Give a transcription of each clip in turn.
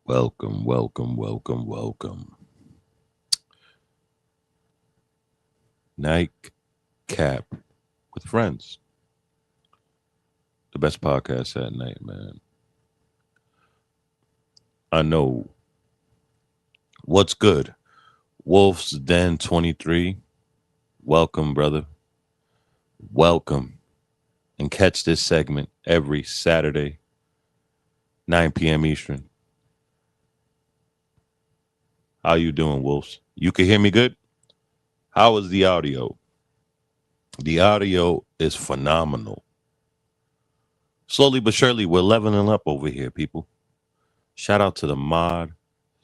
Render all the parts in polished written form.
Welcome, welcome, welcome, welcome. Nightcap with friends. The best podcast at night, man. I know what's good. Wolf's Den 23. Welcome, brother. Welcome. And catch this segment every Saturday, 9 p.m. Eastern. How you doing, Wolves? You can hear me good? How is the audio? The audio is phenomenal. Slowly but surely, we're leveling up over here, people. Shout out to the mod.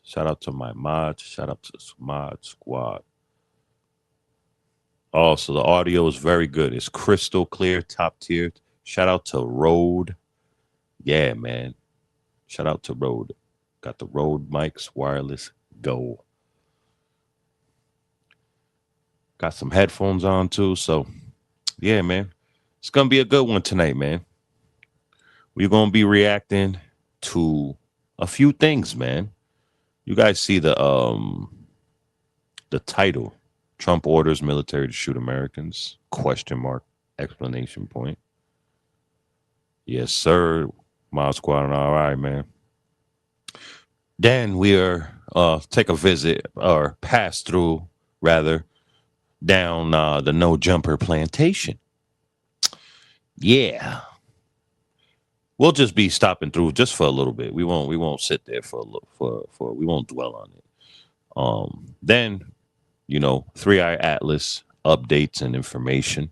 Shout out to my mod. Shout out to the mod squad. Also, the audio is very good. It's crystal clear, top tier. Shout out to Rode. Yeah, man. Shout out to Rode. Got the Rode mics, wireless, go. Got some headphones on too. So, yeah, man. It's going to be a good one tonight, man. We're going to be reacting to a few things, man. You guys see the title. Trump orders military to shoot Americans? Question mark, explanation point. Yes, sir. Mod Squad, all right, man. Then we are take a visit or pass through rather down the No Jumper Plantation. Yeah. We'll just be stopping through just for a little bit. We won't sit there for a little for we won't dwell on it. Then, 3 Eye Atlas updates and information.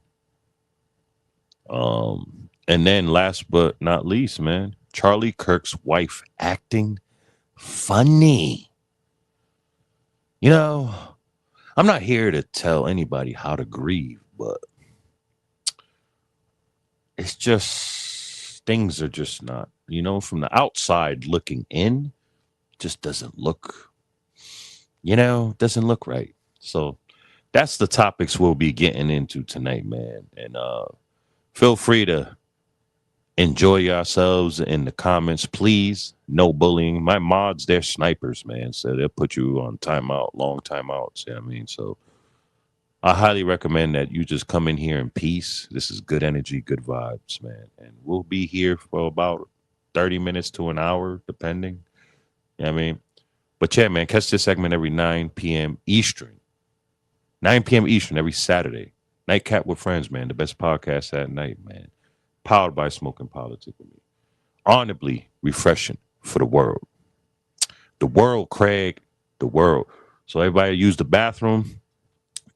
And then last but not least, man, Charlie Kirk's wife acting funny. I'm not here to tell anybody how to grieve, but it's just things are just not, from the outside looking in, just doesn't look right. So that's the topics we'll be getting into tonight, man. And feel free to enjoy yourselves in the comments, please. No bullying. My mods, they're snipers, man. So they'll put you on timeout, long timeouts. You know what I mean? So I highly recommend that you just come in here in peace. This is good energy, good vibes, man. And we'll be here for about 30 minutes to an hour, depending. You know what I mean? But yeah, man, catch this segment every 9 p.m. Eastern. 9 p.m. Eastern every Saturday. Nightcap with friends, man. The best podcast at night, man. Powered by Smoking Politics with me. Honorably refreshing for the world. The world, Craig. The world. So everybody use the bathroom.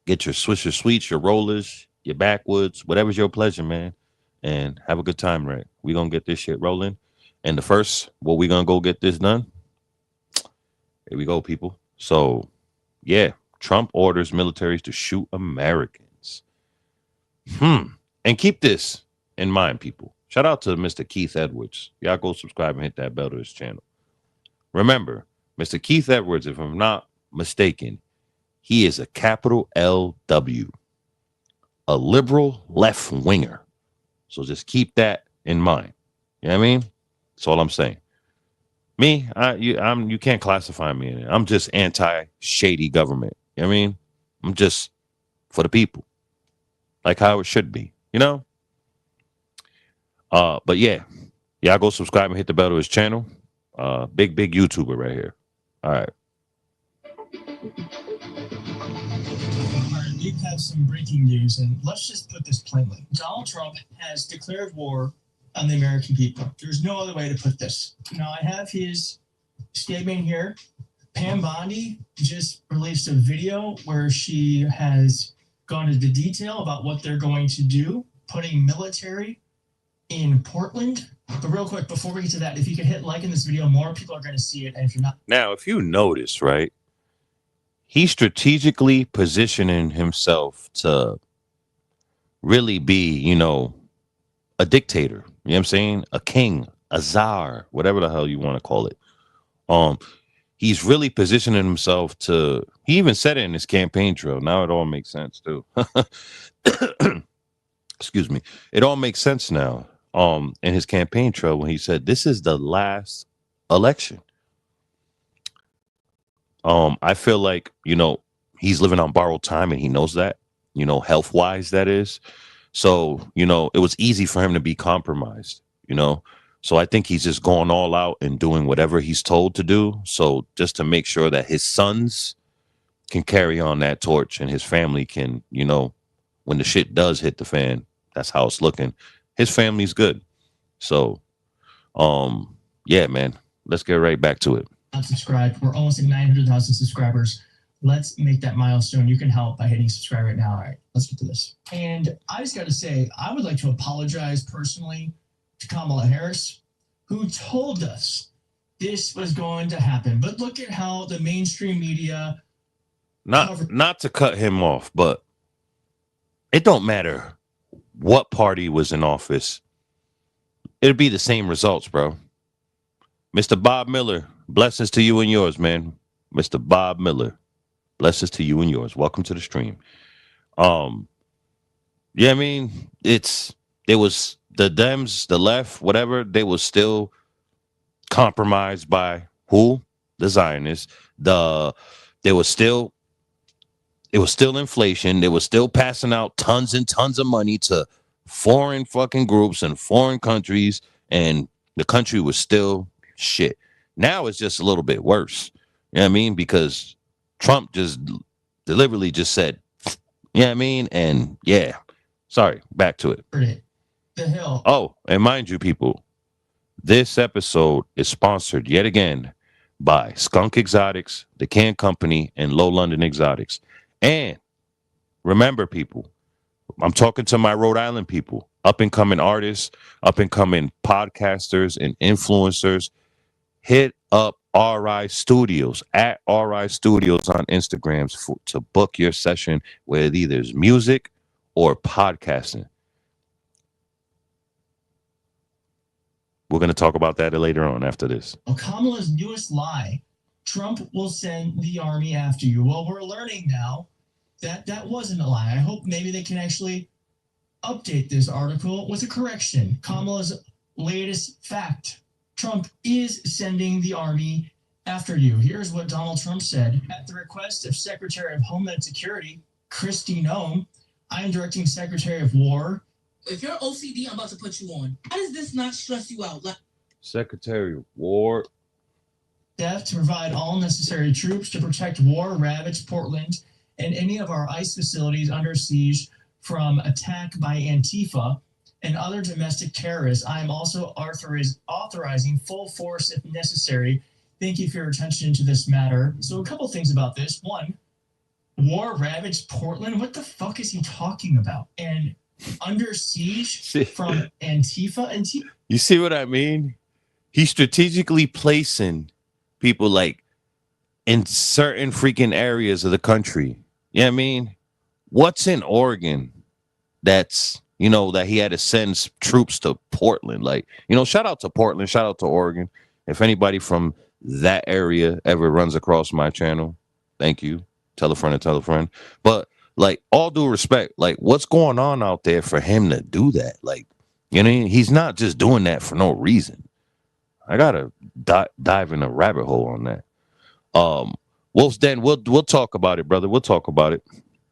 Get your Swisher Sweets, your rollers, your backwoods, whatever's your pleasure, man. And have a good time, right? We're going to get this shit rolling. And the first, we're going to go get this done. Here we go, people. So, yeah. Trump orders militaries to shoot Americans. And keep this in mind, people. Shout out to Mr. Keith Edwards. Y'all go subscribe and hit that bell to his channel. Remember, Mr. Keith Edwards, if I'm not mistaken, he is a capital LW, a liberal left winger. So just keep that in mind. You know what I mean? That's all I'm saying. Me, you can't classify me in it. I'm just anti-shady government. You know what I mean? I'm just for the people, like how it should be. But yeah, y'all go subscribe and hit the bell to his channel. Big YouTuber right here. All right. We have some breaking news, and let's just put this plainly. Donald Trump has declared war on the American people. There's no other way to put this. Now, I have his statement here. Pam Bondi just released a video where she has gone into detail about what they're going to do, putting military in Portland. But real quick, before we get to that, if you could hit like in this video, more people are going to see it. And if you're not. Now, if you notice, right, he's strategically positioning himself to really be, a dictator. You know what I'm saying? A king, a czar, whatever the hell you want to call it. He's really positioning himself to, he even said it in his campaign trail. Now it all makes sense too. Excuse me. It all makes sense now. In his campaign trail when he said, this is the last election. I feel like, he's living on borrowed time and he knows that, health wise, that is. So, it was easy for him to be compromised, you know. So I think he's just going all out and doing whatever he's told to do. So just to make sure that his sons can carry on that torch and his family can, when the shit does hit the fan, that's how it's looking. His family's good. So, yeah, man, let's get right back to it. Subscribe. We're almost at 900,000 subscribers. Let's make that milestone. You can help by hitting subscribe right now. All right, let's get to this. And I just got to say, I would like to apologize personally to Kamala Harris, who told us this was going to happen. But look at how the mainstream media... Not to cut him off, but it don't matter what party was in office. It'd be the same results, bro. Mr. Bob Miller, blessings to you and yours, man. Mr. Bob Miller, blessings to you and yours. Welcome to the stream. Yeah, I mean, it was the Dems, the left, whatever, they was still compromised by who? The Zionists. It was still inflation. They were still passing out tons and tons of money to foreign fucking groups and foreign countries, and the country was still shit. Now it's just a little bit worse. You know what I mean? Because Trump just deliberately just said, you know what I mean? And yeah, sorry, back to it. The hell. Oh, and mind you, people, this episode is sponsored yet again by Skunk Exotics, The Can Company, and Low London Exotics. And remember, people, I'm talking to my Rhode Island people, up and coming artists, up and coming podcasters and influencers. Hit up RI Studios at RI Studios on Instagrams to book your session with either music or podcasting. We're going to talk about that later on after this. Kamala's newest lie: Trump will send the army after you. Well, we're learning now that wasn't a lie. I hope maybe they can actually update this article with a correction. Kamala's latest fact: Trump is sending the army after you. Here's what Donald Trump said. At the request of Secretary of Homeland Security, Kristi Noem, I am directing Secretary of War. If you're OCD, I'm about to put you on. How does this not stress you out? Secretary of War. To provide all necessary troops to protect war-ravaged Portland and any of our ICE facilities under siege from attack by Antifa and other domestic terrorists. I am also authorizing full force if necessary. Thank you for your attention to this matter. So a couple things about this. One, war-ravaged Portland? What the fuck is he talking about? And under siege from Antifa? You see what I mean? He's strategically placing people like in certain freaking areas of the country. You know what I mean? What's in Oregon that's, that he had to send troops to Portland? Like, shout out to Portland, shout out to Oregon. If anybody from that area ever runs across my channel, thank you. Tell a friend and tell a friend. But like, all due respect, like, what's going on out there for him to do that? Like, he's not just doing that for no reason. I gotta dive in a rabbit hole on that. Wolf's Den, we'll talk about it, brother. We'll talk about it.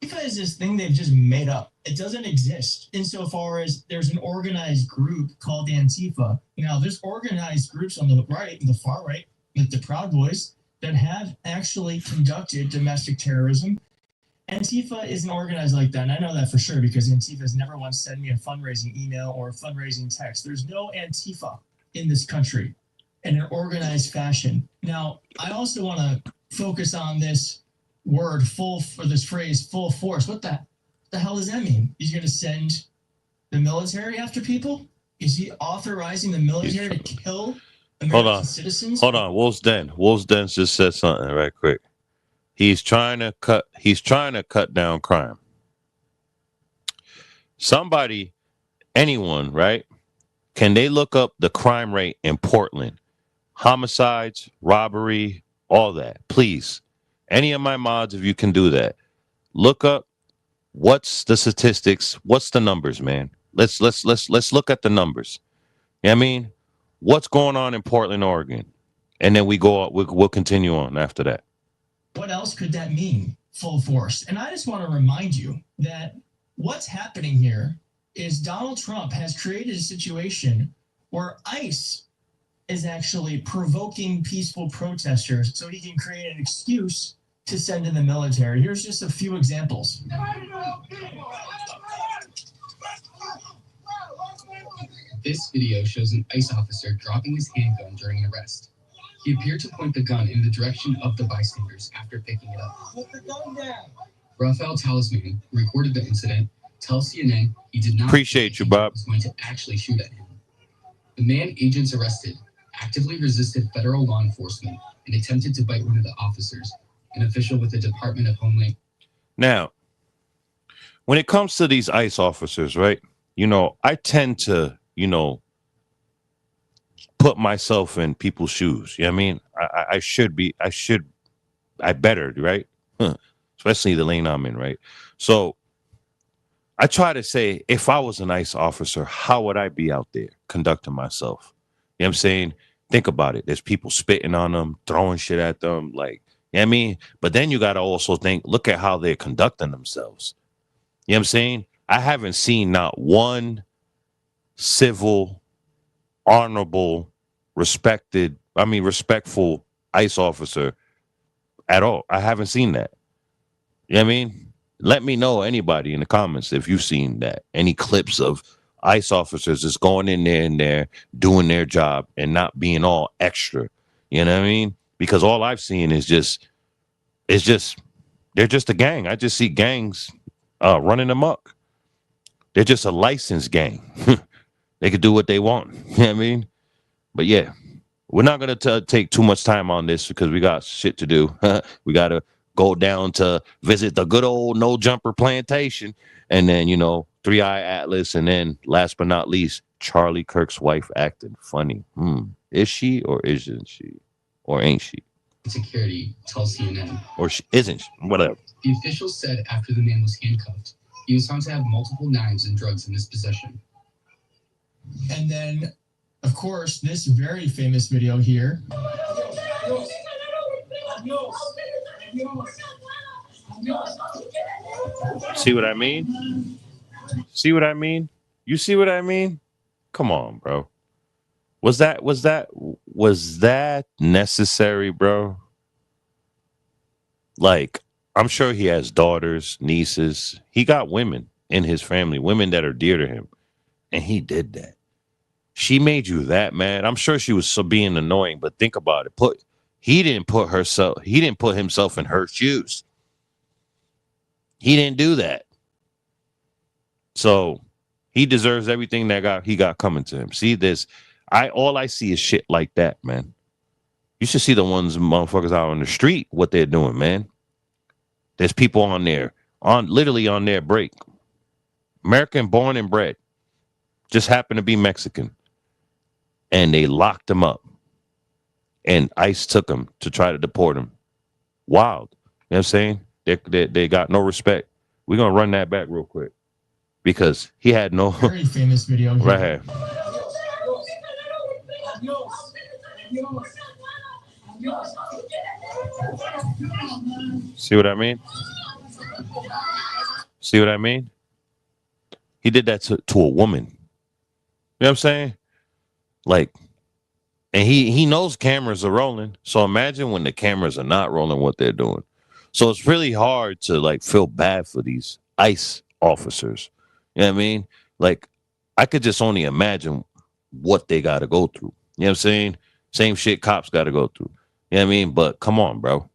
Antifa is this thing they've just made up. It doesn't exist insofar as there's an organized group called Antifa. Now, there's organized groups on the right, the far right, like the Proud Boys, that have actually conducted domestic terrorism. Antifa isn't organized like that, and I know that for sure because Antifa has never once sent me a fundraising email or a fundraising text. There's no Antifa in this country in an organized fashion. Now, I also want to focus on this word this phrase, full force. What the hell does that mean? He's going to send the military after people? Is he authorizing the military to kill American citizens? Hold on. Wolf's Den just said something right quick. He's trying to cut down crime. Somebody, anyone, right? Can they look up the crime rate in Portland? Homicides, robbery, all that. Please. Any of my mods, if you can do that. Look up what's the statistics, what's the numbers, man. Let's look at the numbers. You know what I mean? What's going on in Portland, Oregon? And then we'll continue on after that. What else could that mean? Full force. And I just want to remind you that what's happening here is Donald Trump has created a situation where ICE is actually provoking peaceful protesters so he can create an excuse to send in the military. Here's just a few examples. This video shows an ICE officer dropping his handgun during an arrest. He appeared to point the gun in the direction of the bystanders after picking it up. Put the gun down. Rafael Talisman, who recorded the incident, tells CNN he did not Appreciate you, Bob. was going to actually shoot at him. The man agents arrested actively resisted federal law enforcement and attempted to bite one of the officers, an official with the Department of Homeland. Now, when it comes to these ICE officers, right, you know, I tend to, you know, put myself in people's shoes. You know what I mean? I better, right? Especially the lane I'm in, right? So I try to say, if I was an ICE officer, how would I be out there conducting myself? You know what I'm saying? Think about it. There's people spitting on them, throwing shit at them, like, you know what I mean? But then you got to also think, look at how they're conducting themselves. You know what I'm saying? I haven't seen not one civil, honorable, respectful ICE officer at all. I haven't seen that. You know what I mean? Let me know, anybody in the comments, if you've seen that. Any clips of ICE officers just going in there doing their job and not being all extra. You know what I mean? Because all I've seen is they're just a gang. I just see gangs running amok. They're just a licensed gang. They could do what they want. You know what I mean? But yeah, we're not going to take too much time on this because we got shit to do. We got to go down to visit the good old No Jumper plantation. And then, you know, Three Eye Atlas. And then last but not least, Charlie Kirk's wife acting funny. Is she or isn't she? Or ain't she? Security tells CNN. Or she isn't. Whatever. The officials said after the man was handcuffed, he was found to have multiple knives and drugs in his possession. And then, of course, this very famous video here. See what I mean? See what I mean? You see what I mean? Come on, bro. Was that necessary, bro? Like, I'm sure he has daughters, nieces. He got women in his family, women that are dear to him. And he did that. She made you that mad. I'm sure she was so being annoying, but think about it. He didn't put himself in her shoes. He didn't do that. So he deserves everything that he got coming to him. See this? All I see is shit like that, man. You should see the ones motherfuckers out on the street, what they're doing, man. There's people on there, literally on their break. American born and bred. Just happen to be Mexican. And they locked him up. And ICE took him to try to deport him. Wild. You know what I'm saying? They got no respect. We're going to run that back real quick. Because he had no... Very famous video here. Right here. See what I mean? See what I mean? He did that to a woman. You know what I'm saying? Like, and he knows cameras are rolling. So imagine when the cameras are not rolling what they're doing. So it's really hard to like feel bad for these ICE officers. You know what I mean? Like, I could just only imagine what they got to go through. You know what I'm saying? Same shit cops got to go through. You know what I mean? But come on, bro.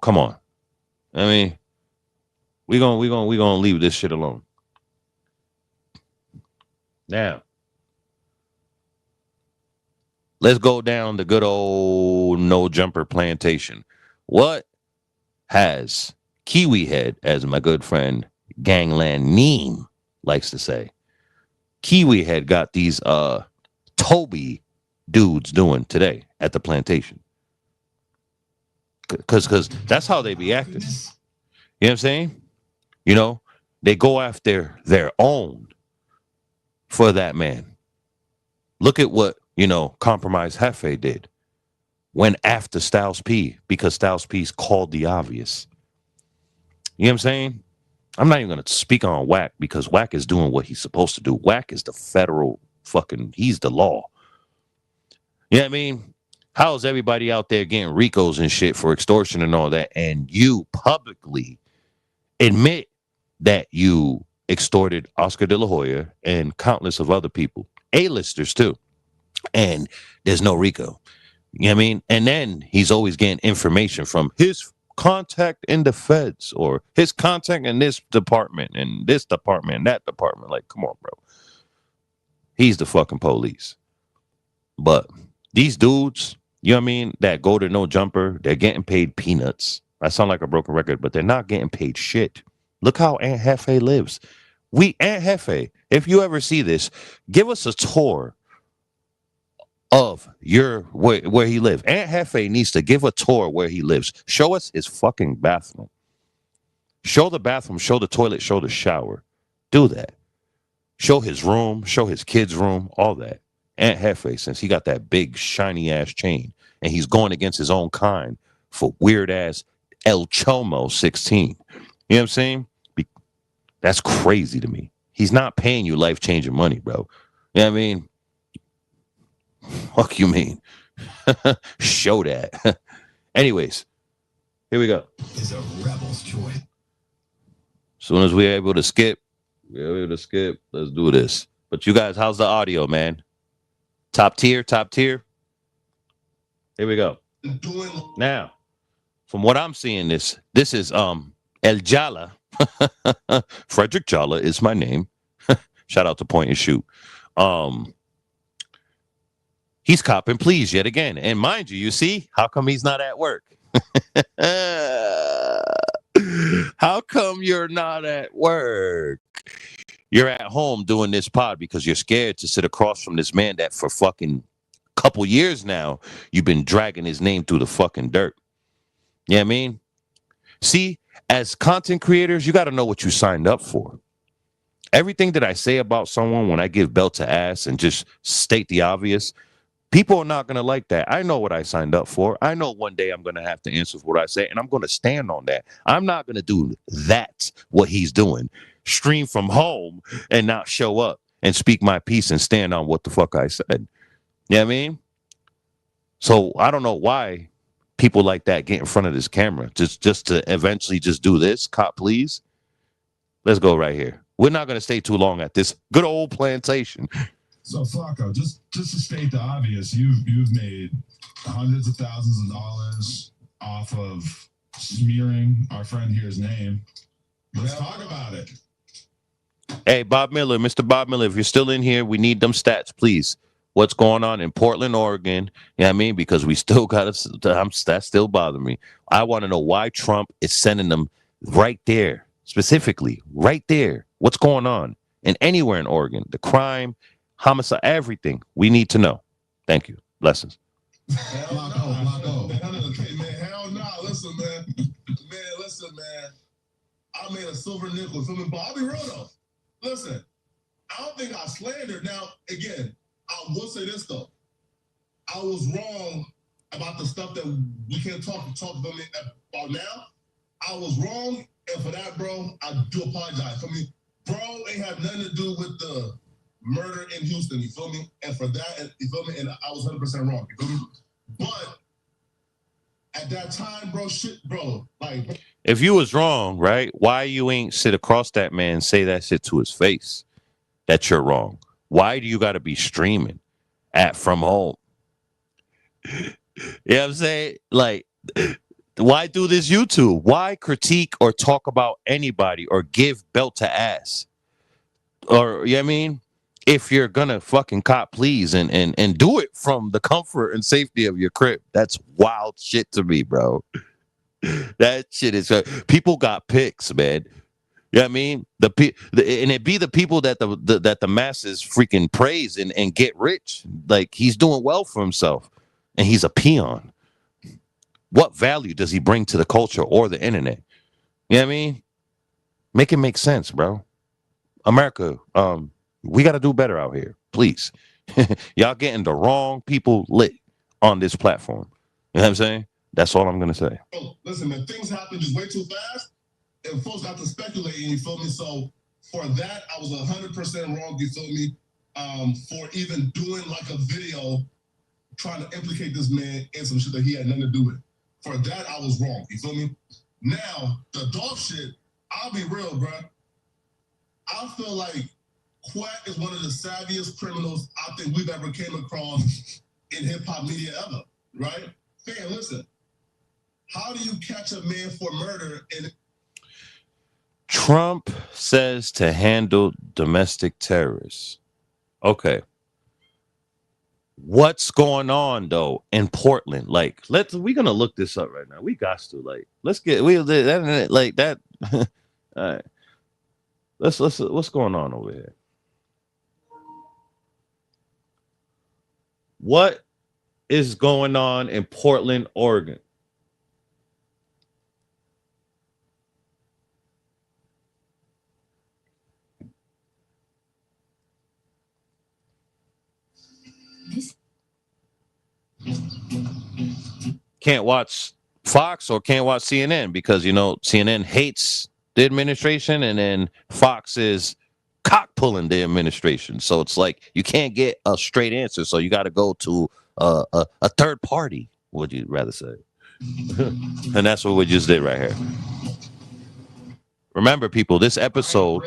Come on. I mean, we gonna leave this shit alone. Now, let's go down the good old No Jumper plantation. What has Kiwi Head, as my good friend Gangland Neem likes to say, Kiwi Head got these Toby dudes doing today at the plantation? Because that's how they be acting. You know what I'm saying? You know, they go after their own for that man. Look at what, you know, Compromise Hefe did. went after Styles P because Styles P's called the obvious. You know what I'm saying? I'm not even going to speak on Whack because Whack is doing what he's supposed to do. Whack is the federal he's the law. You know what I mean? How's everybody out there getting RICOs and shit for extortion and all that? And you publicly admit that you extorted Oscar De La Hoya and countless of other people, A-listers too. And there's no RICO. You know what I mean? And then he's always getting information from his contact in the feds or his contact in this department and this department and that department. Like, come on, bro. He's the fucking police. But these dudes, you know what I mean, that go to No Jumper, they're getting paid peanuts. I sound like a broken record, but they're not getting paid shit. Look how Aunt Hefe lives. Aunt Hefe, if you ever see this, give us a tour of where he lives. Aunt Hefe needs to give a tour where he lives. Show us his fucking bathroom. Show the bathroom, show the toilet, show the shower. Do that. Show his room, show his kids' room, all that. Aunt Hefe, since he got that big shiny ass chain and he's going against his own kind for weird ass El Chomo 16. You know what I'm saying? That's crazy to me. He's not paying you life-changing money, bro. You know what I mean? Fuck you mean? Show that. Anyways, here we go. Is a rebel's choice. As soon as we're able to skip, let's do this. But you guys, how's the audio, man? Top tier. Here we go. Now, from what I'm seeing, this is El Jala. Frederick Jala is my name. Shout out to Point and Shoot. He's copping pleas yet again. And mind you see, how come he's not at work? How come you're not at work? You're at home doing this pod because you're scared to sit across from this man that for fucking couple years now, you've been dragging his name through the fucking dirt. You know what I mean? See, as content creators, you got to know what you signed up for. Everything that I say about someone when I give belt to ass and just state the obvious, people are not going to like that. I know what I signed up for. I know one day I'm going to have to answer for what I say, and I'm going to stand on that. I'm not going to do that, what he's doing. Stream from home and not show up and speak my piece and stand on what the fuck I said. You know what I mean? So I don't know why people like that get in front of this camera just to eventually just do this. Cop, please. Let's go right here. We're not going to stay too long at this good old plantation. So Flacco, just to state the obvious, you've made hundreds of thousands of dollars off of smearing our friend here's name. Let's talk about it. Hey, Bob Miller, Mr. Bob Miller, if you're still in here, we need them stats, please. What's going on in Portland, Oregon? You know what I mean? Because we still got that still bothering me. I want to know why Trump is sending them right there, specifically right there. What's going on? And anywhere in Oregon, the crime, homicide, everything. We need to know. Thank you. Blessings. Hell no. Listen, man. Listen, man. I made a silver nickel. So, Bobby Roto. Listen, I don't think I slandered. Now, again, I will say this, though. I was wrong about the stuff that we can't talk about now. I was wrong, and for that, bro, I do apologize. For me, bro, ain't have nothing to do with the murder in Houston, you feel me? And for that, you feel me? And I was 100% wrong, you feel me? But at that time, bro, like... If you was wrong, right, why you ain't sit across that man and say that shit to his face that you're wrong? Why do you got to be streaming from home? You know what I'm saying? Like, why do this YouTube? Why critique or talk about anybody or give belt to ass? Or, you know what I mean? If you're going to fucking cop please and do it from the comfort and safety of your crib. That's wild shit to me, bro. That shit is... people got picks, man. You know what I mean? And it be the people that the masses freaking praise and get rich. Like, he's doing well for himself. And he's a peon. What value does he bring to the culture or the internet? You know what I mean? Make it make sense, bro. America, we got to do better out here. Please. Y'all getting the wrong people lit on this platform. know what I'm saying? That's all I'm gonna say. Oh, listen, man, things happen just way too fast, and folks got to speculate. You feel me? So for that, I was 100% wrong. You feel me? For even doing like a video trying to implicate this man in some shit that he had nothing to do with. For that, I was wrong. You feel me? Now the dog shit. I'll be real, bro. I feel like Quack is one of the savviest criminals I think we've ever came across in hip hop media ever. Right? Fam, listen. How do you catch a man for murder? And Trump says to handle domestic terrorists. Okay. What's going on though in Portland? Like, we're gonna look this up right now. We got to let's get that like that. All right. Let's what's going on over here? What is going on in Portland, Oregon? Can't watch Fox or can't watch CNN because CNN hates the administration and then Fox is cock pulling the administration. So it's like you can't get a straight answer. So you got to go to a third party. Would you rather say? And that's what we just did right here. Remember, people, this episode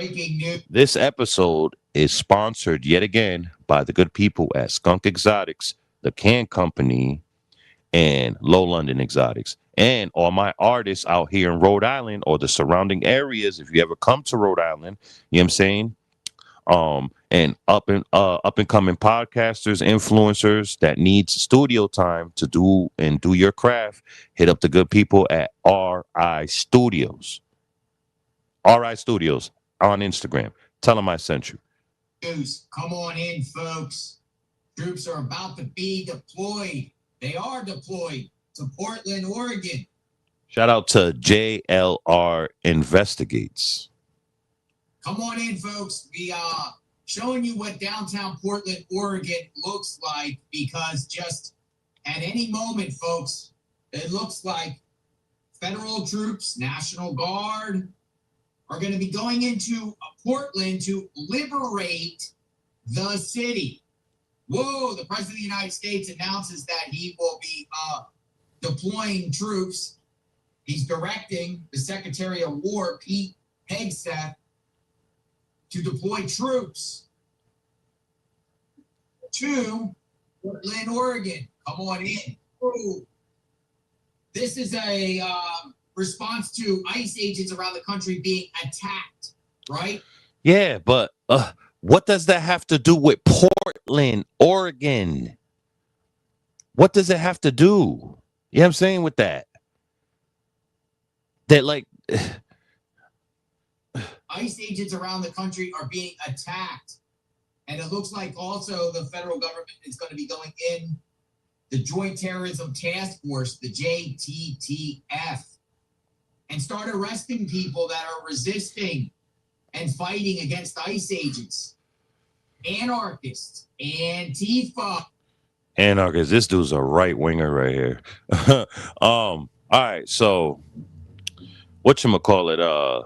is sponsored yet again by the good people at Skunk Exotics, the Can Company, and Low London Exotics. And all my artists out here in Rhode Island or the surrounding areas, if you ever come to Rhode Island, you know what I'm saying? And up and coming podcasters, influencers that needs studio time to do your craft, hit up the good people at RI Studios. RI Studios on Instagram. Tell them I sent you. Come on in, folks. Troops are about to be deployed. They are deployed to Portland, Oregon. Shout out to JLR Investigates. Come on in, folks. We are showing you what downtown Portland, Oregon looks like because just at any moment, folks, it looks like federal troops, National Guard, are going to be going into Portland to liberate the city. Whoa, the President of the United States announces that he will be deploying troops. He's directing the Secretary of War, Pete Hegseth, to deploy troops to Portland, Oregon. Come on in. Ooh. This is a response to ICE agents around the country being attacked, right? Yeah, but what does that have to do with Portland, Oregon? What does it have to do? You know what I'm saying with that? That like ICE agents around the country are being attacked. And it looks like also the federal government is going to be going in the Joint Terrorism Task Force, the JTTF, and start arresting people that are resisting and fighting against ICE agents, anarchists, Antifa. Anarchist, this dude's a right winger right here. All right, so whatchamacallit,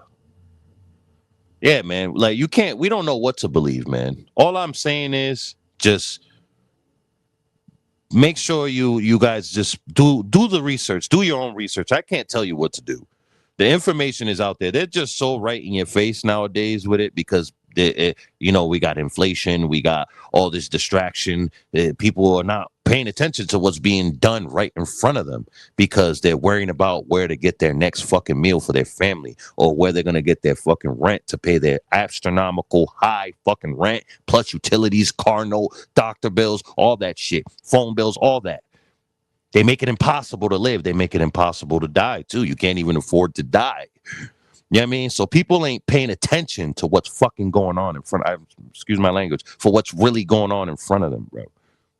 yeah, man, like we don't know what to believe, man. All I'm saying is just make sure you guys just do the research, do your own research. I can't tell you what to do. The information is out there. They're just so right in your face nowadays with it because, we got inflation. We got all this distraction. People are not paying attention to what's being done right in front of them because they're worrying about where to get their next fucking meal for their family or where they're going to get their fucking rent to pay their astronomical high fucking rent, plus utilities, car note, doctor bills, all that shit, phone bills, all that. They make it impossible to live. They make it impossible to die, too. You can't even afford to die. You know what I mean? So people ain't paying attention to what's fucking going on in front of, excuse my language, for what's really going on in front of them, bro. You know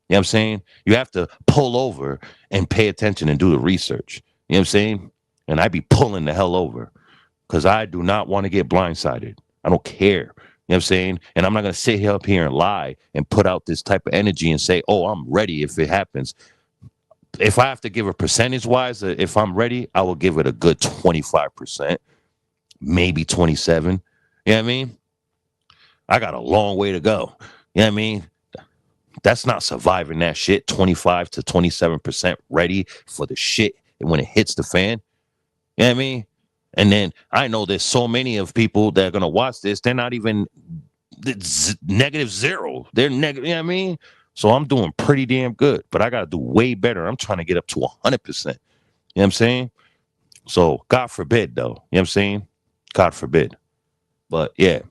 what I'm saying? You have to pull over and pay attention and do the research. You know what I'm saying? And I be pulling the hell over because I do not want to get blindsided. I don't care. You know what I'm saying? And I'm not going to sit here up here and lie and put out this type of energy and say, oh, I'm ready if it happens. if I have to give a percentage wise, if I'm ready, I will give it a good 25%, maybe 27. You know what I mean? I got a long way to go. You know what I mean? That's not surviving that shit. 25 to 27% ready for the shit when it hits the fan. You know what I mean? And then I know there's so many of people that are gonna watch this. They're not even -0. They're negative. You know what I mean? So I'm doing pretty damn good, but I gotta do way better. I'm trying to get up to 100%. You know what I'm saying? So God forbid, though. You know what I'm saying? God forbid. But yeah,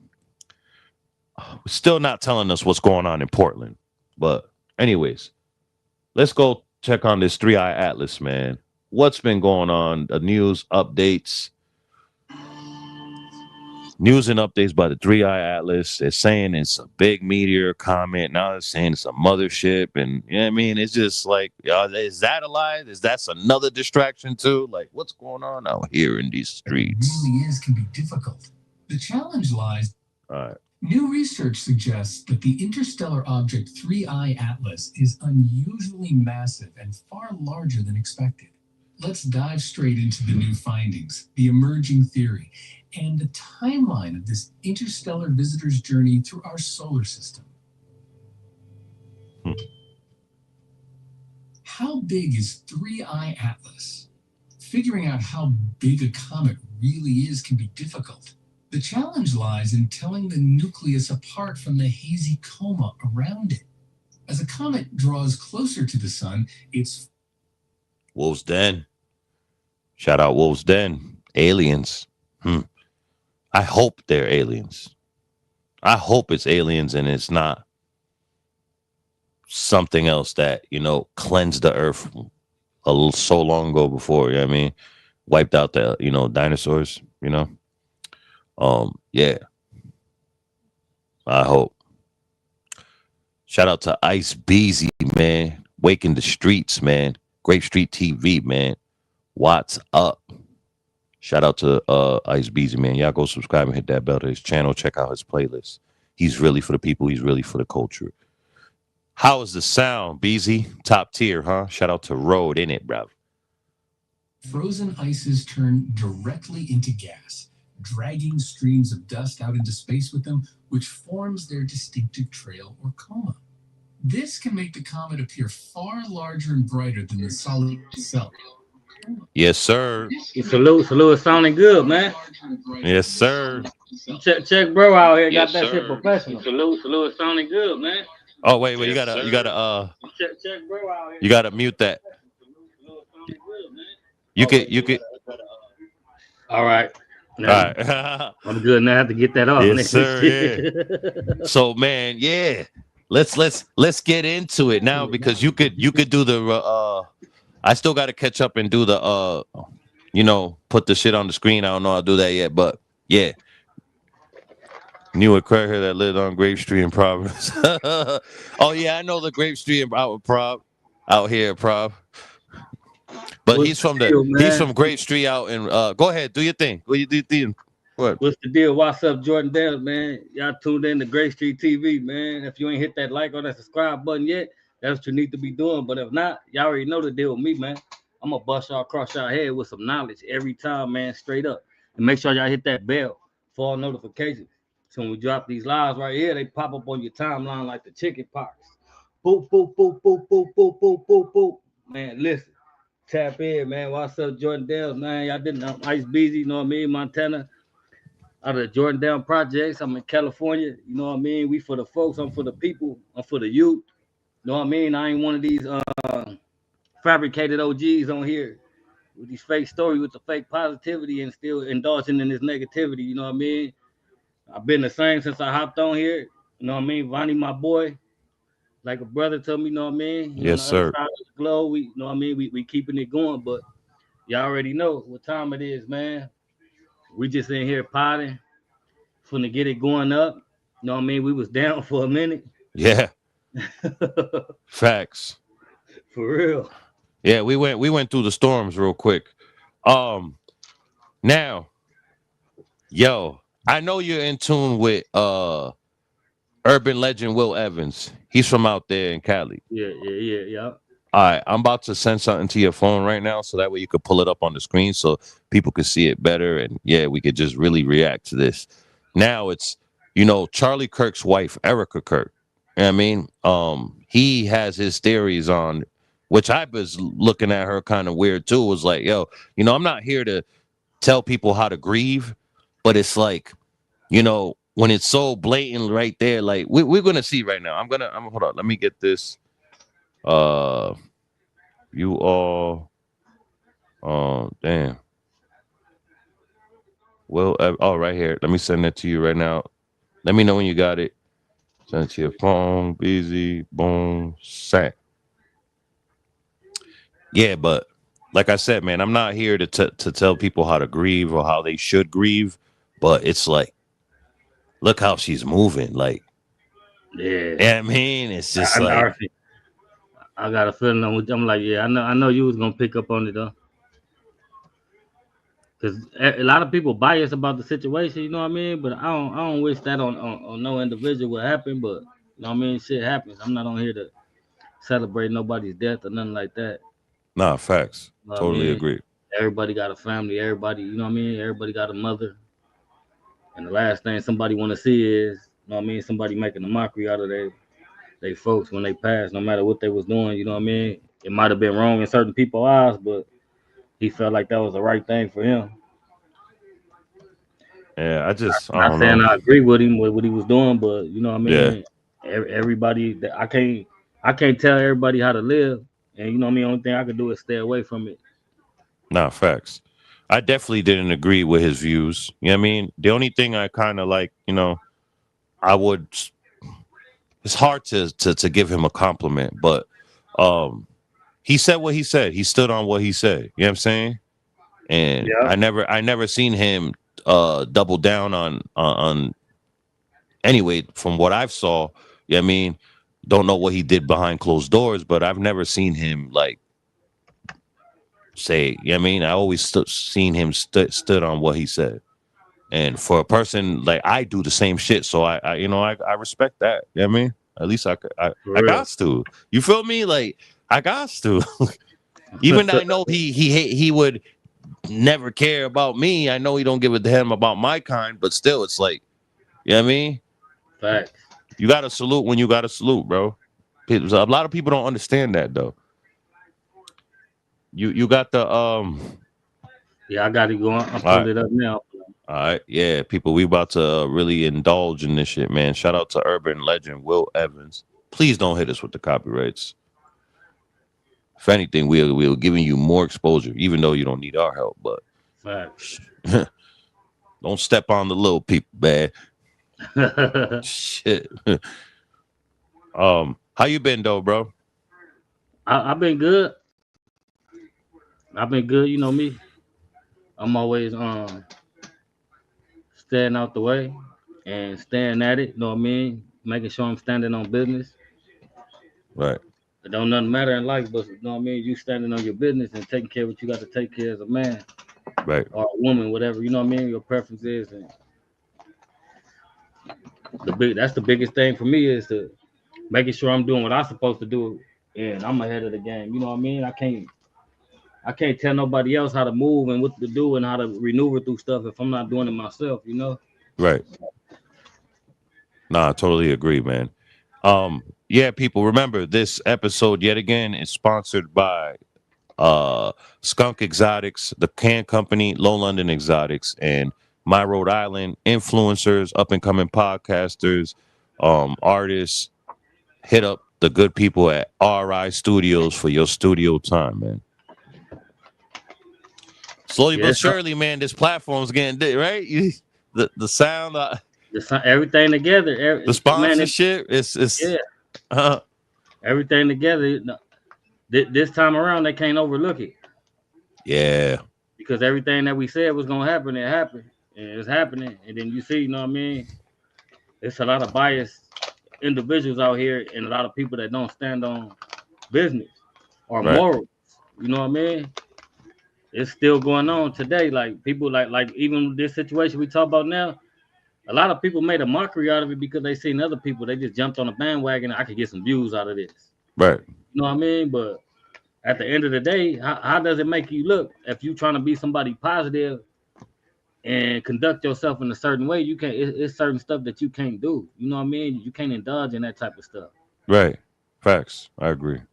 still not telling us what's going on in Portland. But anyways, let's go check on this 3-Eye Atlas, man. What's been going on? The news updates. News and updates by the 3-Eye Atlas. It's saying it's a big meteor comet. Now it's saying it's a mothership. And you know what I mean? It's just like, is that a lie? That's another distraction too? Like, what's going on out here in these streets? It really is can be difficult. The challenge lies. All right. New research suggests that the interstellar object 3-Eye Atlas is unusually massive and far larger than expected. Let's dive straight into the new findings, the emerging theory, and the timeline of this interstellar visitor's journey through our solar system. How big is 3-Eye Atlas? Figuring out how big a comet really is can be difficult. The challenge lies in telling the nucleus apart from the hazy coma around it. As a comet draws closer to the sun, it's... Wolf's Den. Shout out Wolf's Den. Aliens. I hope they're aliens. I hope it's aliens and it's not something else that, cleansed the earth so long ago before, you know what I mean? Wiped out the, dinosaurs, yeah. I hope. Shout out to Ice Beezy, man. Waking the streets, man. Grape Street TV, man. What's up? Shout out to Ice Beezy, man. Y'all go subscribe and hit that bell to his channel. Check out his playlist. He's really for the people. He's really for the culture. How is the sound, Beezy? Top tier, huh? Shout out to Road in it, bruv. Frozen ices turn directly into gas, dragging streams of dust out into space with them, which forms their distinctive trail or coma. This can make the comet appear far larger and brighter than the solid itself. Yes, sir. Salute. It's sounding good, man. Yes, sir. Check bro out here. Got that shit professional. Salute. It's sounding good, man. Oh, wait. You gotta check bro out here. You gotta mute that. You could. All right. All right. I'm good now. I have to get that off. Yes, sir. Yeah. So, man, yeah. Let's get into it now because you could do the I still got to catch up and do the put the shit on the screen. I don't know how to do that yet, but yeah. Knew a crackhead that lived on Grape Street in Providence. Oh yeah, I know the Grape Street out here, Prob. But he's from Grape Street out in go ahead, do your thing. What's the deal? What's up, Jordan Dale, man? Y'all tuned in to Grape Street TV, man. If you ain't hit that like or that subscribe button yet, that's what you need to be doing. But if not, y'all already know the deal with me, man. I'm gonna bust y'all across y'all head with some knowledge every time, man, straight up. And make sure y'all hit that bell for all notifications. So when we drop these lives right here, they pop up on your timeline like the chicken pox. Boop, boop, boop, boop, boop, boop, boop, boop, boop. Man, listen. Tap in, man. What's up, Jordan Dale, man? Y'all didn't know Ice Beezy, you know what I mean? Montana. Out of the Jordan Dale Projects. I'm in California. You know what I mean? We for the folks. I'm for the people. I'm for the youth. You know what I mean? I ain't one of these fabricated OGs on here with these fake stories, with the fake positivity and still indulging in this negativity. You know what I mean? I've been the same since I hopped on here. You know what I mean? Vonnie, my boy, like a brother to me, you know what I mean? Yes, sir. Glow, we, you know what I mean? We keeping it going, but y'all already know what time it is, man. We just in here potting, finna get it going up. You know what I mean? We was down for a minute. Yeah. Facts. For real. Yeah, we went through the storms real quick. Now, yo, I know you're in tune with urban legend Will Evans. He's from out there in Cali. Yeah. All right, I'm about to send something to your phone right now, so that way you could pull it up on the screen, so people could see it better, and yeah, we could just really react to this. Now it's, Charlie Kirk's wife, Erica Kirk. You know what I mean, he has his theories on, which I was looking at her kind of weird too. Was like, yo, I'm not here to tell people how to grieve, but it's like, when it's so blatant right there, like we're gonna see right now. I'm hold on, let me get this. You all, damn. Well, oh, right here. Let me send that to you right now. Let me know when you got it. Send it to your phone. Busy. Boom. Sat. Yeah, but like I said, man, I'm not here to tell people how to grieve or how they should grieve. But it's like, look how she's moving. Like, Yeah. I mean, it's just I got a feeling I'm like, yeah, I know you was gonna pick up on it though. Because a lot of people bias about the situation, you know what I mean? But I don't wish that on no individual would happen, but you know what I mean, shit happens. I'm not on here to celebrate nobody's death or nothing like that. nah, facts. You know what I Totally mean? agree. Everybody got a family, everybody, you know what I mean? Everybody got a mother. And the last thing somebody wanna see is, you know what I mean, somebody making a mockery out of they folks when they pass, no matter what they was doing, you know what I mean? It might have been wrong in certain people's eyes, but he felt like that was the right thing for him. Yeah, I I'm not don't saying know. I agree with him with what he was doing, but you know what I Yeah. mean. Everybody, I can't tell everybody how to live, and you know what I mean. Only thing I can do is stay away from it. Nah, facts. I definitely didn't agree with his views. You know what I mean? The only thing I kind of like, I would. It's hard to give him a compliment, but he said what he said. He stood on what he said. You know what I'm saying? And Yeah, I never seen him double down on anyway, from what I've saw. You know what I mean? Don't know what he did behind closed doors, but I've never seen him like say, you know what I mean? I always seen him stood on what he said. And for a person like I do the same shit, so I respect that. You know what I mean? At least for I real. got to. You feel me? Like I got to. Even though I know he would never care about me. I know he don't give a damn about my kind, but still, it's like, you know what I mean? Facts. You gotta salute when you gotta salute, bro. A lot of people don't understand that though. You got the Yeah, I got to go. I'm all pulling right. it up now. All right, yeah, people, we about to really indulge in this shit, man. Shout out to urban legend Will Evans. Please don't hit us with the copyrights. If anything, we're giving you more exposure, even though you don't need our help. But Facts. don't step on the little people, man. Shit. How you been though, bro? I've been good. I've been good. You know me. I'm always staying out the way and staying at it. You know what I mean? Making sure I'm standing on business. Right, It don't nothing matter in life, but you know what I mean. You standing on your business and taking care of what you got to take care as a man right, or a woman, whatever. You know what I mean. Your preference is, and that's the biggest thing for me is to making sure I'm doing what I'm supposed to do, and I'm ahead of the game. You know what I mean? I can't tell nobody else how to move and what to do and how to maneuver through stuff if I'm not doing it myself. You know? right. Nah, I totally agree, man. Yeah, people, remember this episode yet again is sponsored by Skunk Exotics, the can company, Low London Exotics, and My Rhode Island influencers, up and coming podcasters, artists. Hit up the good people at RI Studios for your studio time, man. Slowly but Yes. surely, man, this platform's getting right. The sound, Everything together. the sponsorship, Yeah, uh, everything together. This time around, they can't overlook it yeah, because everything that we said was gonna happen, it happened, and it's happening. And then you see, you know what I mean? It's a lot of biased individuals out here, and a lot of people that don't stand on business or right, morals. You know what I mean? It's still going on today. Like people like even this situation we talk about now, a lot of people made a mockery out of it because they seen other people. They just jumped on a bandwagon. I could get some views out of this. right. You know what I mean? But at the end of the day, how does it make you look if you trying to be somebody positive and conduct yourself in a certain way? You can't. It's certain stuff that you can't do. You know what I mean? You can't indulge in that type of stuff. Right. Facts. I agree. Like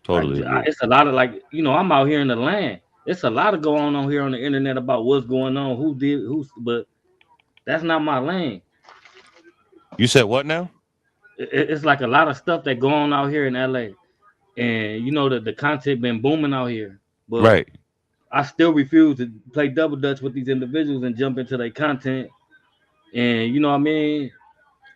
Totally agree. it's a lot of like I'm out here in the land. It's a lot of going on here on the internet about what's going on, who did who, but that's not my lane. You said what now? It's like a lot of stuff that go on out here in LA, and the content been booming out here, but Right. I still refuse to play double dutch with these individuals and jump into their content. And you know what I mean?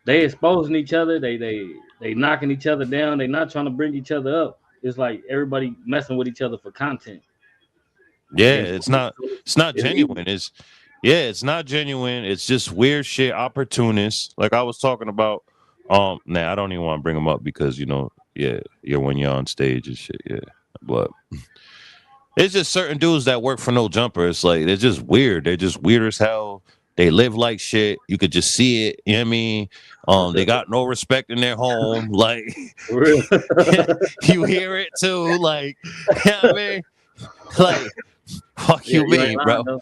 They exposing each other, they knocking each other down, they not trying to bring each other up. It's like everybody messing with each other for content. Yeah, And it's not genuine. It's not genuine. It's just weird shit, opportunists. Like I was talking about. Nah, I don't even want to bring them up because when you're on stage and shit, yeah. But it's just certain dudes that work for no jumper. It's like they're just weird. They're just weird as hell. They live like shit. You could just see it. You know what I mean? They got no respect in their home. Like you hear it too. Like, you know what I mean? Like, fuck you mean, bro?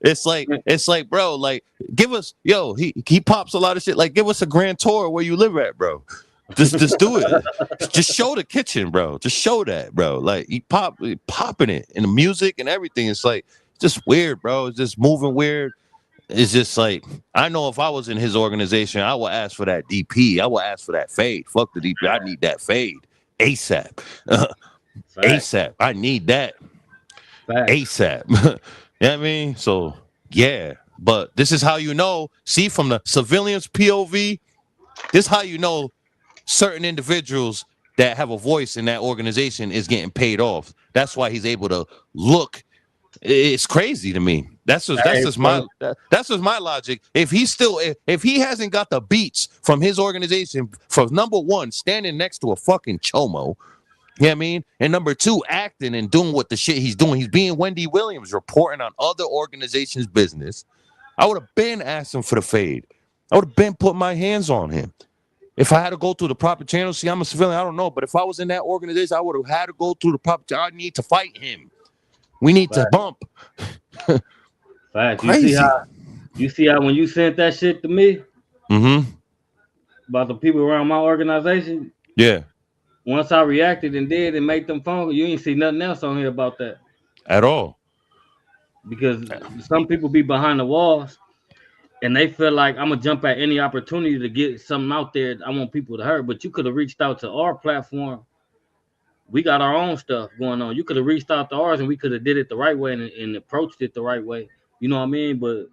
It's like, bro, like, give us, he pops a lot of shit. Like, give us a grand tour where you live at, bro. Just do it. Just show the kitchen, bro. Just show that, bro. Like, he popping it in the music and everything. It's like, just weird, bro. It's just moving weird. It's just like, I know if I was in his organization, I would ask for that DP. I would ask for that fade. Fuck the DP. I need that fade ASAP. ASAP. I need that ASAP. You know what I mean? So, yeah. But this is how you know. See, from the civilian's POV, this is how you know certain individuals that have a voice in that organization is getting paid off. That's why he's able to look. It's crazy to me. That's just my logic. If he hasn't got the beats from his organization for number one, standing next to a fucking chomo, you know what I mean? And number two, acting and doing what the shit he's doing. He's being Wendy Williams, reporting on other organizations' business. I would have been asking for the fade. I would have been putting my hands on him. If I had to go through the proper channel, see, I'm a civilian, I don't know. But if I was in that organization, I would have had to go through the proper channel. I need to fight him. We need to bump. Fact. You see how when you sent that shit to me about the people around my organization? Yeah. Once I reacted and did and made them phone, you ain't see nothing else on here about that. At all. Because some people be behind the walls and they feel like I'm going to jump at any opportunity to get something out there I want people to hear. But you could have reached out to our platform. We got our own stuff going on. You could have reached out to ours and we could have did it the right way and approached it the right way. You know what I mean? But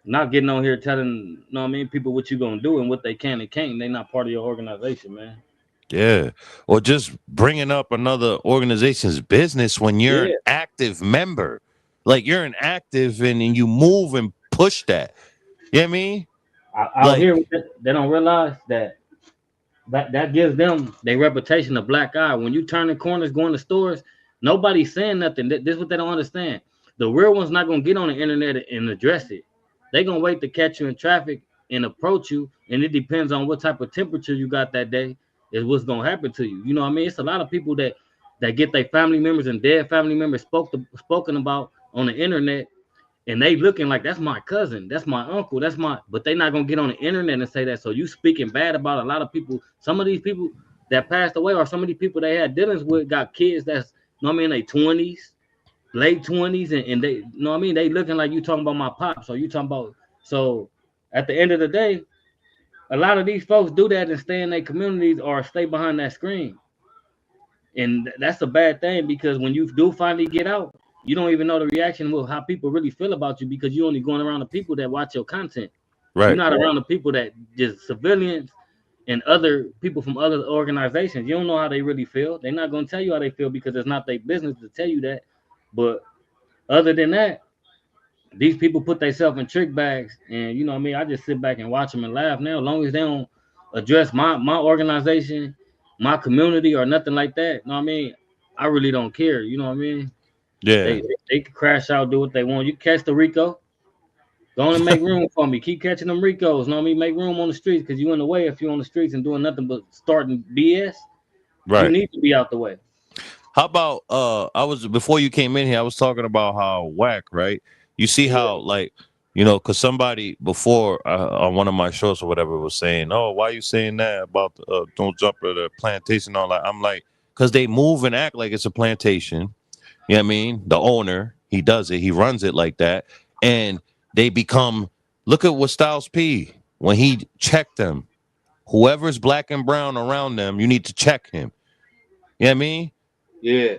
not getting on here telling, people what you going to do and what they can and can't. They not part of your organization, man. Yeah. Or just bringing up another organization's business when you're an active member. Like you're an active and you move and push that. You know what I mean? Out here, they don't realize that gives them their reputation a black eye. When you turning corners, going to stores, nobody's saying nothing. This is what they don't understand. The real one's not going to get on the internet and address it. They're going to wait to catch you in traffic and approach you. And it depends on what type of temperature you got that day is what's going to happen to you. You know what I mean? It's a lot of people that get their family members and dead family members spoken about on the internet. And they looking like, that's my cousin, that's my uncle, but they not going to get on the internet and say that. So you speaking bad about a lot of people. Some of these people that passed away or some of these people they had dealings with got kids that's, their 20s, late 20s, and they, they looking like you talking about my pops or you talking about. So at the end of the day, a lot of these folks do that and stay in their communities or stay behind that screen. And that's a bad thing because when you do finally get out, you don't even know the reaction of how people really feel about you because you're only going around the people that watch your content. Right. You're not around the people that just civilians and other people from other organizations. You don't know how they really feel. They're not going to tell you how they feel because it's not their business to tell you that. But other than that, these people put themselves in trick bags. And, I just sit back and watch them and laugh now. As long as they don't address my organization, my community or nothing like that, I really don't care. You know what I mean? Yeah. They can crash out, do what they want. You catch the Rico. Go on and make room for me. Keep catching them Ricos. Make room on the streets because you in the way if you're on the streets and doing nothing but starting BS. Right. You need to be out the way. How about I was before you came in here, I was talking about how whack, right? You see how like because somebody before on one of my shows or whatever was saying, "Oh, why you saying that about don't jump at the plantation?" All that. I'm like, because they move and act like it's a plantation. You know what I mean? The owner, he does it, he runs it like that, and they become. Look at what Styles P when he checked them. Whoever's black and brown around them, you need to check him. You know what I mean? Yeah.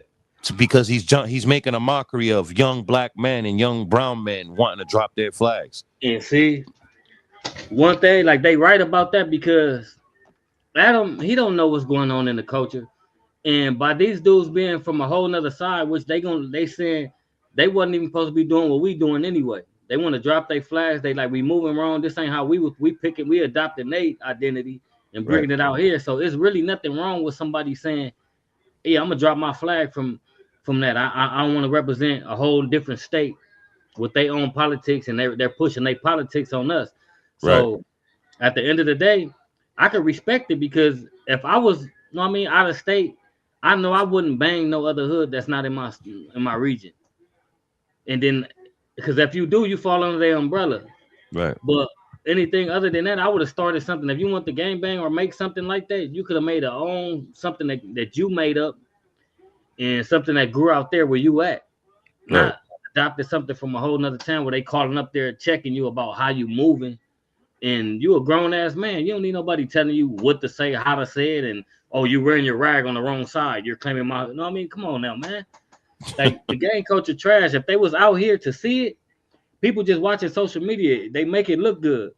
Because he's making a mockery of young black men and young brown men wanting to drop their flags. And see, one thing, like they right about that because Adam, he don't know what's going on in the culture. And by these dudes being from a whole nother side, which they saying they wasn't even supposed to be doing what we doing anyway. They want to drop their flags. They like we moving wrong. This ain't how we picking. We adopting their identity and bringing it out here. So it's really nothing wrong with somebody saying, "Yeah, I'm gonna drop my flag from that. I want to represent a whole different state with their own politics, and they're pushing their politics on us." So at the end of the day, I can respect it because if I was, out of state, I know I wouldn't bang no other hood that's not in my region. And then, because if you do, you fall under their umbrella. Right. But anything other than that, I would have started something. If you want the gang bang or make something like that, you could have made a own something that you made up and something that grew out there where you at. Not adopted something from a whole nother town where they calling up there checking you about how you moving. And you a grown ass man. You don't need nobody telling you what to say, how to say it, and you wearing your rag on the wrong side. You're claiming my. You know what I mean? Come on now, man. Like the gang culture trash. If they was out here to see it, people just watching social media. They make it look good.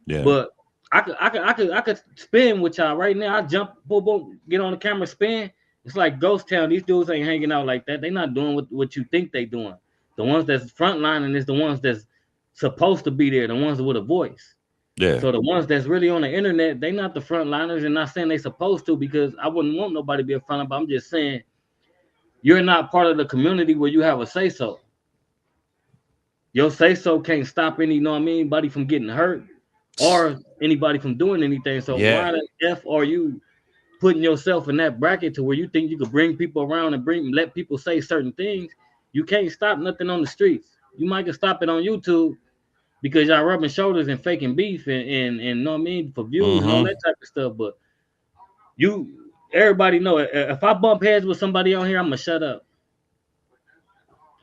Yeah. But I could spin with y'all right now. I jump, boom, boom, get on the camera, spin. It's like ghost town. These dudes ain't hanging out like that. They not doing what you think they doing. The ones that's frontlining is the ones that's supposed to be there. The ones with a voice. Yeah. So the ones that's really on the internet, they not the frontliners, and not saying they supposed to because I wouldn't want nobody to be a frontliner. But I'm just saying you're not part of the community where you have a say so. Your say so can't stop anybody from getting hurt or anybody from doing anything. So why the F are you putting yourself in that bracket to where you think you could bring people around and let people say certain things? You can't stop nothing on the streets. You might can stop it on YouTube. Because y'all rubbing shoulders and faking beef and know what I mean for views and all that type of stuff. But everybody know if I bump heads with somebody on here, I'm gonna shut up.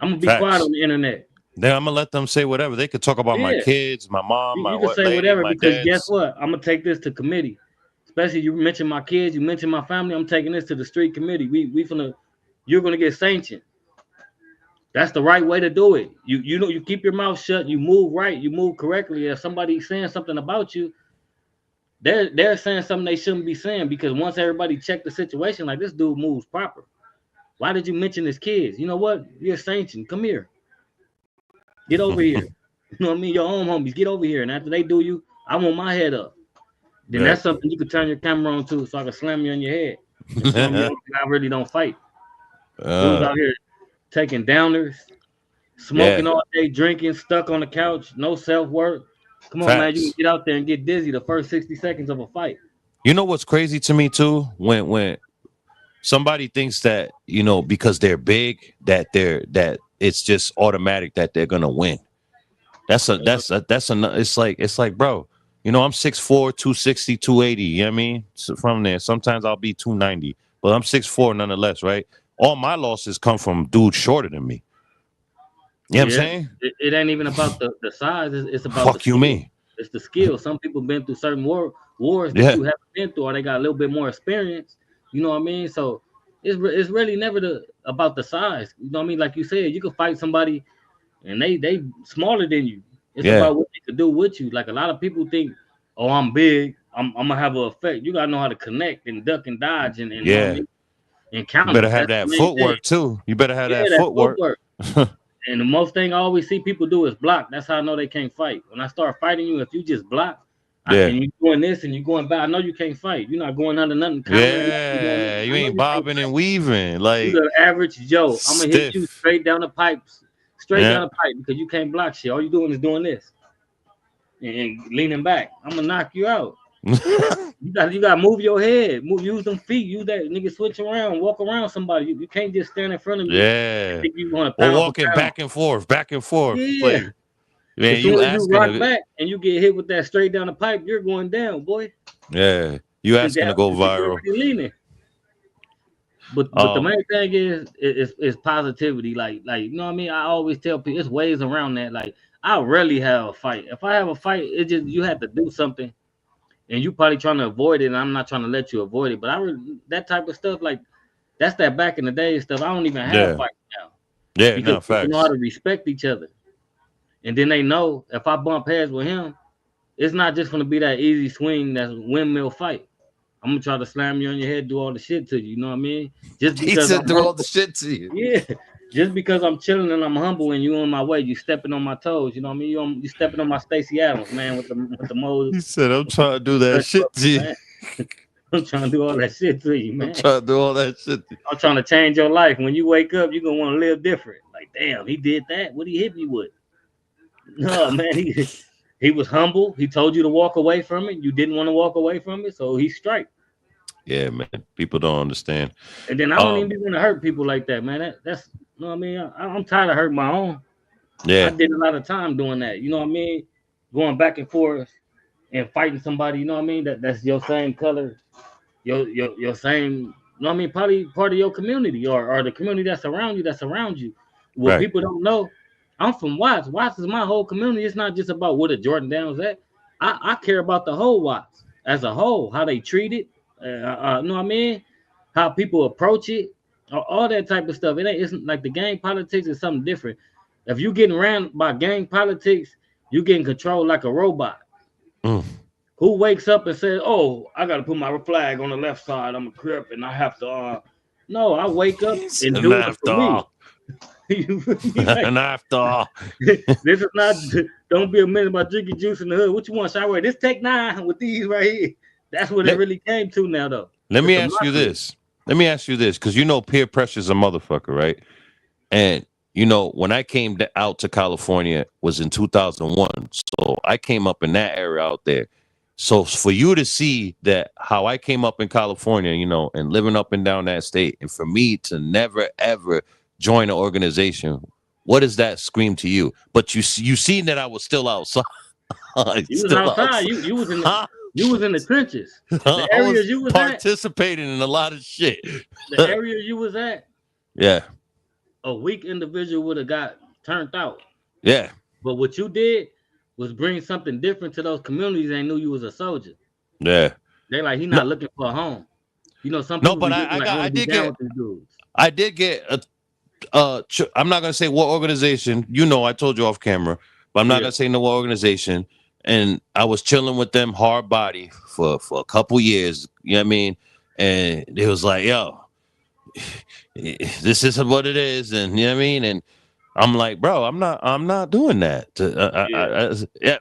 I'm gonna be quiet on the internet. Then I'm gonna let them say whatever. They could talk about my kids, my mom, you can say lady, whatever because dad's. guess what? I'm gonna take this to committee. Especially you mention my kids, you mention my family. I'm taking this to the street committee. You're gonna get sanctioned. That's the right way to do it. You keep your mouth shut. You move right. You move correctly. If somebody's saying something about you, they're saying something they shouldn't be saying because once everybody check the situation, like this dude moves proper. Why did you mention his kids? You know what? You're sanctioned. Come here. Get over here. You know what I mean? Your own homies. Get over here. And after they do you, I want my head up. Then that's something you could turn your camera on to so I can slam you on your head. I really don't fight. Dudes out here taking downers, smoking all day, drinking, stuck on the couch, no self-worth. Come on, man, you can get out there and get dizzy the first 60 seconds of a fight. You know what's crazy to me too? When somebody thinks that, because they're big, that it's just automatic that they're gonna win. It's like, bro, I'm 6'4", 260, 280, you know what I mean? So from there, sometimes I'll be 290, but I'm 6'4" nonetheless, right? All my losses come from dudes shorter than me. You know what I'm saying? It ain't even about the size. It's about fuck you mean. It's the skill. Some people been through certain wars that you haven't been through, or they got a little bit more experience. You know what I mean? So it's really never about the size. You know what I mean? Like you said, you can fight somebody and they smaller than you. It's about what they can do with you. Like a lot of people think, oh, I'm big. I'm gonna have an effect. You gotta know how to connect and duck and dodge and you know what I mean? And count. You better have that footwork too. You better have that footwork. And the most thing I always see people do is block. That's how I know they can't fight. When I start fighting you, if you just block, and you doing this and you going back, I know you can't fight. You're not going under nothing. You ain't bobbing and weaving. Like you're the average Joe. I'm gonna hit you straight down the pipes, down the pipe because you can't block shit. All you doing is doing this and leaning back. I'm gonna knock you out. You got to move your head, use them feet, use that nigga, switch around, walk around somebody. You can't just stand in front of me. Yeah. Think you want to Or pound for walking pound. back and forth. Yeah. Like, man, as soon you as you asking rock back and you get hit with that straight down the pipe, you're going down, boy. Yeah, you asking to go viral. Leaning. But the main thing is positivity. Like you know what I mean? I always tell people it's ways around that. Like I rarely have a fight. If I have a fight, it just you have to do something. And you probably trying to avoid it, and I'm not trying to let you avoid it. But that type of stuff, like that's that back in the day stuff. I don't even have fights now. Yeah, because no, facts. people know how to respect each other. And then they know if I bump heads with him, it's not just gonna be that easy swing, that's windmill fight. I'm gonna try to slam you on your head, do all the shit to you. You know what I mean? Just because I'm do all the shit to you. Yeah. Just because I'm chilling and I'm humble and you on my way, you stepping on my toes. You know what I mean? You stepping on my Stacey Adams, man, with the moles. He said, "I'm trying to do that shit to you." I'm trying to do all that shit to you, man. I'm trying to do all that shit. I'm trying to change your life. When you wake up, you're gonna want to live different. Like, damn, he did that. What he hit me with? No, man, he was humble. He told you to walk away from it. You didn't want to walk away from it, so he strike. Yeah, man. People don't understand. And then I don't even want to hurt people like that, man. That's you know what I mean. I'm tired of hurting my own. Yeah, I did a lot of time doing that. You know what I mean? Going back and forth and fighting somebody. You know what I mean? That's your same color, your same. You know what I mean? Probably part of your community or the community that's around you. What right. People don't know. I'm from Watts. Watts is my whole community. It's not just about where the Jordan Downs at. I care about the whole Watts as a whole, how they treat it. You know what I mean? How people approach it, all that type of stuff. It isn't like the gang politics is something different. If you getting ran by gang politics, you getting controlled like a robot. Who wakes up and says, "Oh, I got to put my flag on the left side. I'm a Crip, and I have to." No, I wake up and do it for me. And after all, this is not. Don't be a minute about drinking juice in the hood. What you want, shower? This Tech 9 with these right here. That's what it really came to now, though. Let me ask you this, because you know peer pressure is a motherfucker, right? And you know when I came out to California was in 2001, so I came up in that area out there. So for you to see that how I came up in California, you know, and living up and down that state, and for me to never ever join an organization, what does that scream to you? But you seen that I was still outside. You was outside. You was in the. You was in the trenches. The areas you was participating in a lot of shit. The areas you was at. Yeah. A weak individual would have got turned out. Yeah. But what you did was bring something different to those communities. They knew you was a soldier. Yeah. They like, he not looking for a home. You know, some people. No, but I did get I'm not gonna say what organization. You know, I told you off camera, but I'm not gonna say no organization. And I was chilling with them hard body for a couple years, you know what I mean? And it was like, yo, this is what it is, and you know what I mean? And I'm like, bro, I'm not doing that.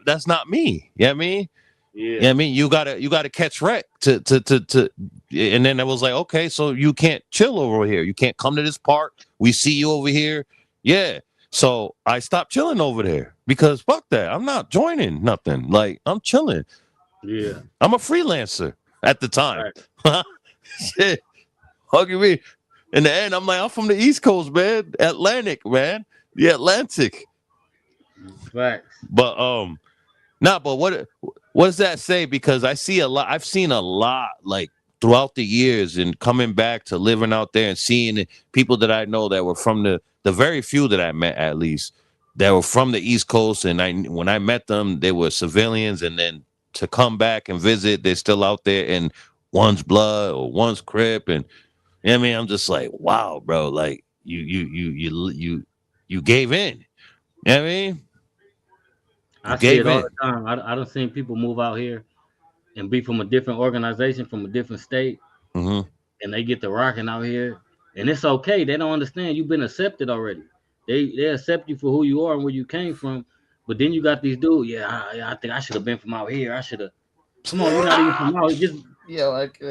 That's not me. You know what I mean? Yeah. You know what I mean? You gotta catch wreck to and then I was like, okay, so you can't chill over here. You can't come to this park. We see you over here. Yeah. So I stopped chilling over there because fuck that. I'm not joining nothing. Like I'm chilling. Yeah. I'm a freelancer at the time. Right. Shit. Hugging me. In the end, I'm like, I'm from the East Coast, man. Atlantic, man. The Atlantic. Right. But but what does that say? Because I see a lot, I've seen a lot like throughout the years and coming back to living out there and seeing people that I know that were from the very few that I met, at least, that were from the East Coast. And when I met them, they were civilians. And then to come back and visit, they're still out there and one's blood or one's Crip. And you know what I mean? I'm just like, wow, bro, like you gave in. You know what I mean? I see it all the time. I don't see people move out here and be from a different organization, from a different state, and they get to rocking out here. And it's okay. They don't understand. You've been accepted already. They accept you for who you are and where you came from. But then you got these dudes. I think I should have been from out here. I should have. Come on, you're not even from out here.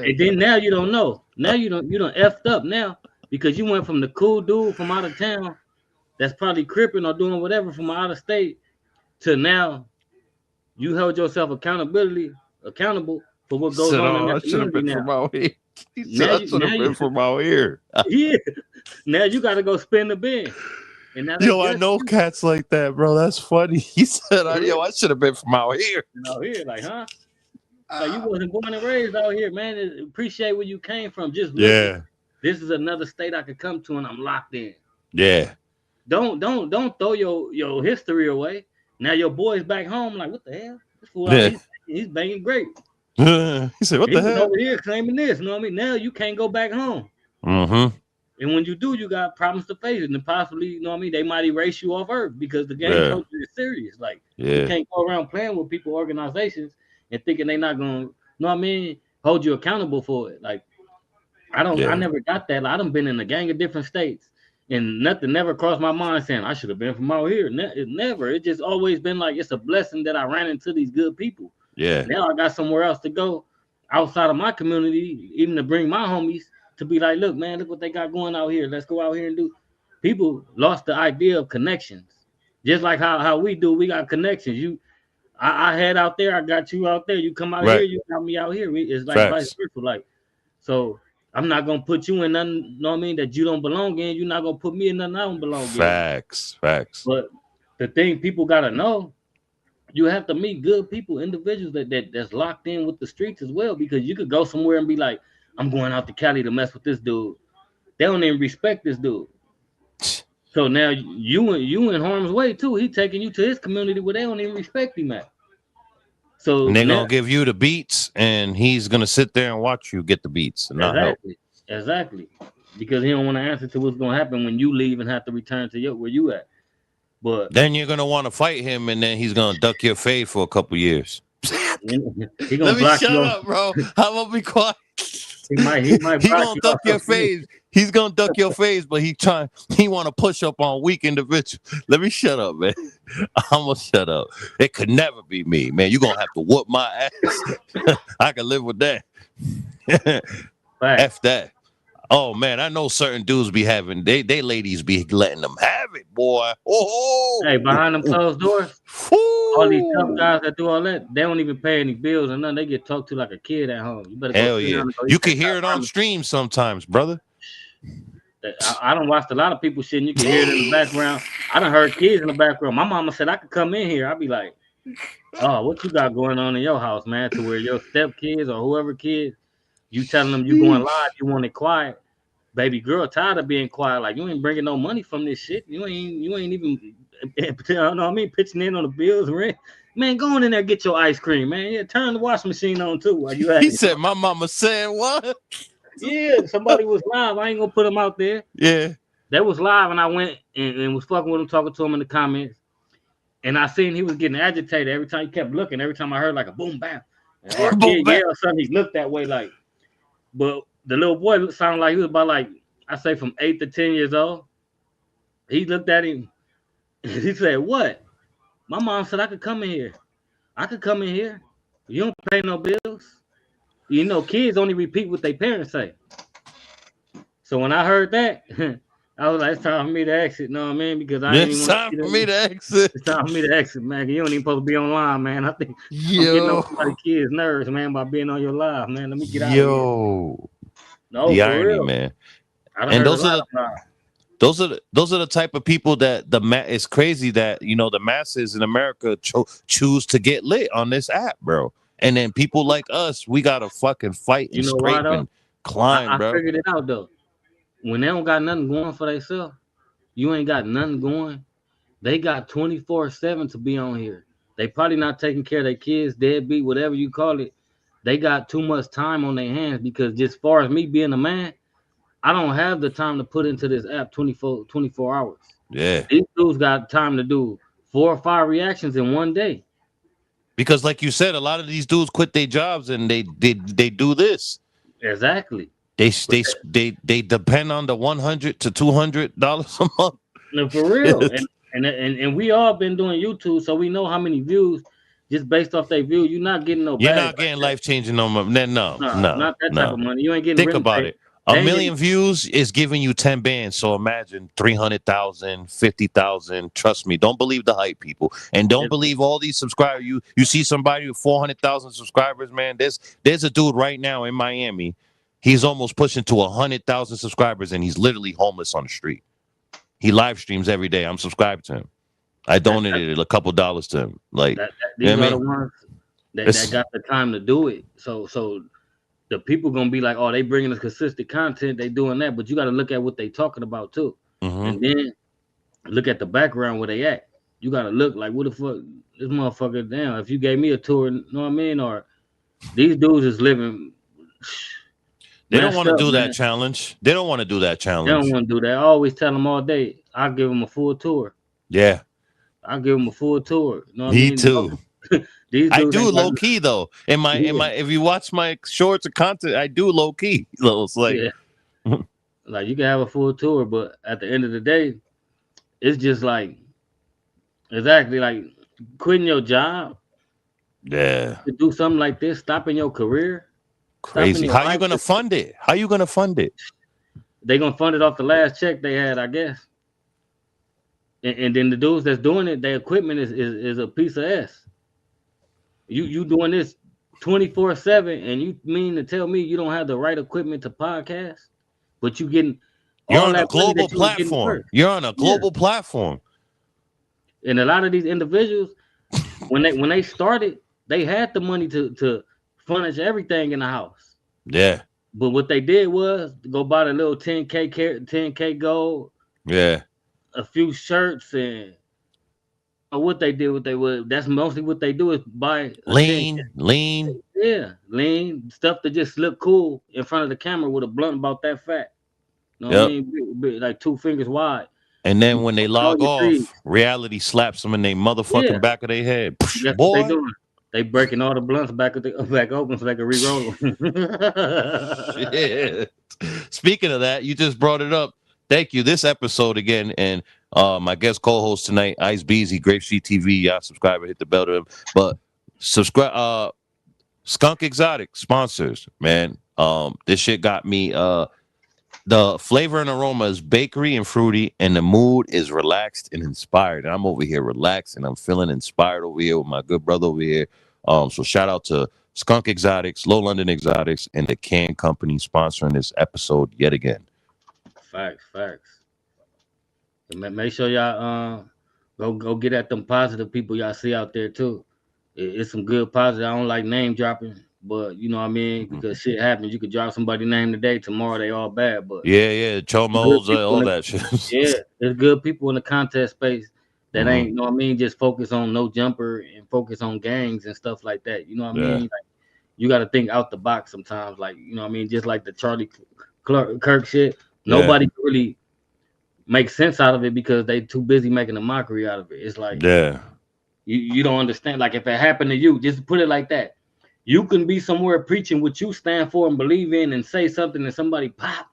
And then now you don't know. Now you don't effed up now because you went from the cool dude from out of town that's probably cripping or doing whatever from out of state to now you held yourself accountable for what goes on in that I should have been community from now. out here. He said, Now I you, should now have been you, from out here. yeah. Now you got to go spend the bin, and now they Yo, I just know cats like that, bro. That's funny. He said, yo, I should have been from out here. out here, like, huh? Like you wasn't born and raised out here, man. Appreciate where you came from. Just look at, this is another state I could come to, and I'm locked in. Yeah. Don't throw your history away. Now your boy's back home. Like, what the hell? This fool out here, he's banging great. He said, what He the was hell? over here claiming this. You know what I mean? Now you can't go back home. Mm-hmm. And when you do, you got problems to face, and possibly, you know what I mean, they might erase you off earth because the game culture is serious. Like, you can't go around playing with people, organizations, and thinking they're not gonna, you know what I mean, hold you accountable for it. Like, I never got that. Like, I done been in a gang of different states, and nothing never crossed my mind saying I should have been from out here. It never. It just always been like it's a blessing that I ran into these good people. Yeah. Now I got somewhere else to go outside of my community, even to bring my homies. To be like, look, man, look what they got going out here. Let's go out here and do. People lost the idea of connections, just like how we do. We got connections. I head out there, I got you out there. You come out here, you got me out here. It's like vice versa. Like, so I'm not gonna put you in nothing. You know what I mean? That you don't belong in. You're not gonna put me in nothing I don't belong in. Facts. But the thing people gotta know, you have to meet good people, individuals that's locked in with the streets as well. Because you could go somewhere and be like, I'm going out to Cali to mess with this dude. They don't even respect this dude. So now you in harm's way too. He taking you to his community where they don't even respect him at. So and they're gonna give you the beats, and he's gonna sit there and watch you get the beats and not help. Exactly. Because he don't want to answer to what's gonna happen when you leave and have to return to where you at. But then you're gonna want to fight him, and then he's gonna duck your fade for a couple years. He gonna Let me block shut you up, bro. I'm gonna be quiet. He might he gonna duck your face. He's gonna duck your face, but he want to push up on weak individuals. Let me shut up, man. I'm gonna shut up. It could never be me, man. You're gonna have to whoop my ass. I can live with that. F that. Oh man, I know certain dudes be having they ladies be letting them have it, boy. Oh, hey, behind them closed doors, all these tough guys that do all that, they don't even pay any bills or nothing. They get talked to like a kid at home. You better hell yeah. You can hear it on stream sometimes, brother. I done watched a lot of people shit and you can hear it in the background. I done heard kids in the background. My mama said I could come in here. I'd be like, oh, what you got going on in your house, man? To where your step kids or whoever kids, you telling them you going live, you want it quiet. Baby girl tired of being quiet. Like, you ain't bringing no money from this shit. You ain't even, you know what I mean, pitching in on the bills, rent. Man, go on in there, get your ice cream, man. Yeah, turn the washing machine on too while you at He it. said, my mama said what? Yeah, somebody was live. I ain't gonna put them out there. Yeah. They was live, and I went and was fucking with him, talking to him in the comments. And I seen he was getting agitated every time he kept looking. Every time I heard like a boom, bam. Or a kid yell or something, he looked that way like. But the little boy sounded like he was about like, I say from 8 to 10 years old. He looked at him. He said, what? My mom said I could come in here. I could come in here. You don't pay no bills. You know, kids only repeat what their parents say. So when I heard that, I was like, it's time for me to exit. Know what I mean? Because I ain't It's time for me to exit. It's time for me to exit, man. You don't even supposed to be online, man. I think I'm getting on somebody's kids' nerves, man, by being on your live, man. Let me get out of here. No, the for irony, real. man. And those are the type of people that it's crazy that, you know, the masses in America choose to get lit on this app, bro. And then people like us, we gotta fucking fight and scrape and climb, bro. I figured it out though. When they don't got nothing going for themselves, you ain't got nothing going. They got 24/7 to be on here. They probably not taking care of their kids, deadbeat, whatever you call it. They got too much time on their hands because just as far as me being a man, I don't have the time to put into this app 24 hours. Yeah. These dudes got time to do 4 or 5 reactions in one day. Because like you said, a lot of these dudes quit their jobs and they do this. Exactly. They depend on the $100 to $200 a month. No, for real. and we all been doing YouTube, so we know how many views just based off their view. You're not getting no. You're not getting life changing no money. No, not that type of money. You ain't getting. Think about it. A million views is giving you 10 bands. So imagine 300,000, 50,000. Trust me. Don't believe the hype, people. And don't believe all these subscribers. You see somebody with 400,000 subscribers, man. There's a dude right now in Miami. He's almost pushing to 100,000 subscribers, and he's literally homeless on the street. He live streams every day. I'm subscribed to him. I donated a couple dollars to him. Like, these are the ones that got the time to do it. So the people gonna be like, oh, they bringing us consistent content, they doing that, but you got to look at what they talking about too, and then look at the background where they at. You got to look like, what the fuck, this motherfucker down. If you gave me a tour, you know what I mean? Or these dudes is living. They don't want to do that challenge. They don't want to do that challenge. They don't want to do that. I always tell them all day, I'll give them a full tour. Yeah, I'll give them a full tour. You know what me I mean? too. I do low key though. In my if you watch my shorts or content, I do low key. So it's like, like you can have a full tour, but at the end of the day, it's just like exactly like quitting your job. Yeah. To do something like this, stopping your career. Crazy. How you gonna fund it? How you gonna fund it? They gonna fund it off the last check they had, I guess. And then the dudes that's doing it, their equipment is a piece of S. You doing this 24/7, and you mean to tell me you don't have the right equipment to podcast, but you getting you're on a global platform. You're on a global platform. And a lot of these individuals, when they started, they had the money to furnish everything in the house. Yeah. But what they did was go buy the little 10K gold. Yeah. A few shirts and what they did, that's mostly what they do is buy lean stuff that just look cool in front of the camera with a blunt about that fat. You know what I mean? Like 2 fingers wide. And then when they log off, reality slaps them in their motherfucking back of their head. That's boy, what they doing. They breaking all the blunts back open so they can re-roll them. Shit. Speaking of that, you just brought it up. Thank you. This episode again, and my guest co-host tonight, Ice Beezy, Grape Street TV. Y'all subscribe and hit the bell to him. But subscribe. Skunk Exotic sponsors, man. This shit got me. The flavor and aroma is bakery and fruity, and the mood is relaxed and inspired. And I'm over here relaxed, and I'm feeling inspired over here with my good brother over here. So shout out to Skunk Exotics, Low London Exotics, and the Can Company sponsoring this episode yet again. Facts. Make sure y'all go get at them positive people y'all see out there too. It's some good positive. I don't like name dropping, but you know what I mean, because shit happens. You could drop somebody's name today, tomorrow they all bad. But chomos, all that shit. Yeah, there's good people in the contest space that ain't, you know what I mean, just focus on no jumper and focus on gangs and stuff like that. You know what I mean? Like, you got to think out the box sometimes. Like, you know what I mean? Just like the Charlie Kirk shit. Nobody really makes sense out of it because they too busy making a mockery out of it. It's like, you don't understand. Like, if it happened to you, just put it like that. You can be somewhere preaching what you stand for and believe in and say something and somebody pop.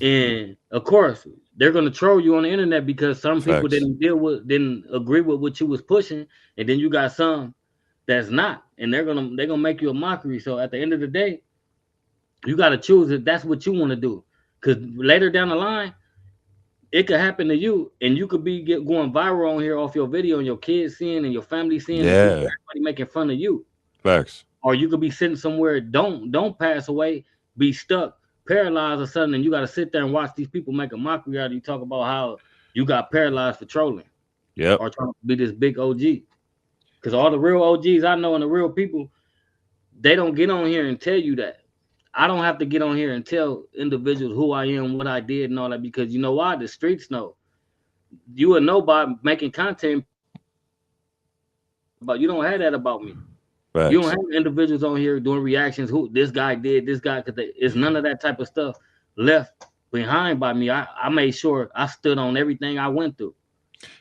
And of course, they're gonna troll you on the internet because some people didn't agree with what you was pushing, and then you got some that's not, and they're gonna make you a mockery. So at the end of the day, you got to choose if that's what you want to do, because later down the line, it could happen to you, and you could be going viral on here off your video, and your kids seeing, and your family seeing, and everybody making fun of you. Facts. Or you could be sitting somewhere, don't pass away, be stuck, paralyzed or something, and you got to sit there and watch these people make a mockery out of you, talk about how you got paralyzed for trolling, or trying to be this big OG. Because all the real OGs I know and the real people, they don't get on here and tell you that. I don't have to get on here and tell individuals who I am, what I did, and all that, because you know why? The streets know. You will know by making content, but you don't have that about me. Right. You don't have individuals on here doing reactions. Who this guy did, this guy, because it's none of that type of stuff left behind by me. I made sure I stood on everything I went through.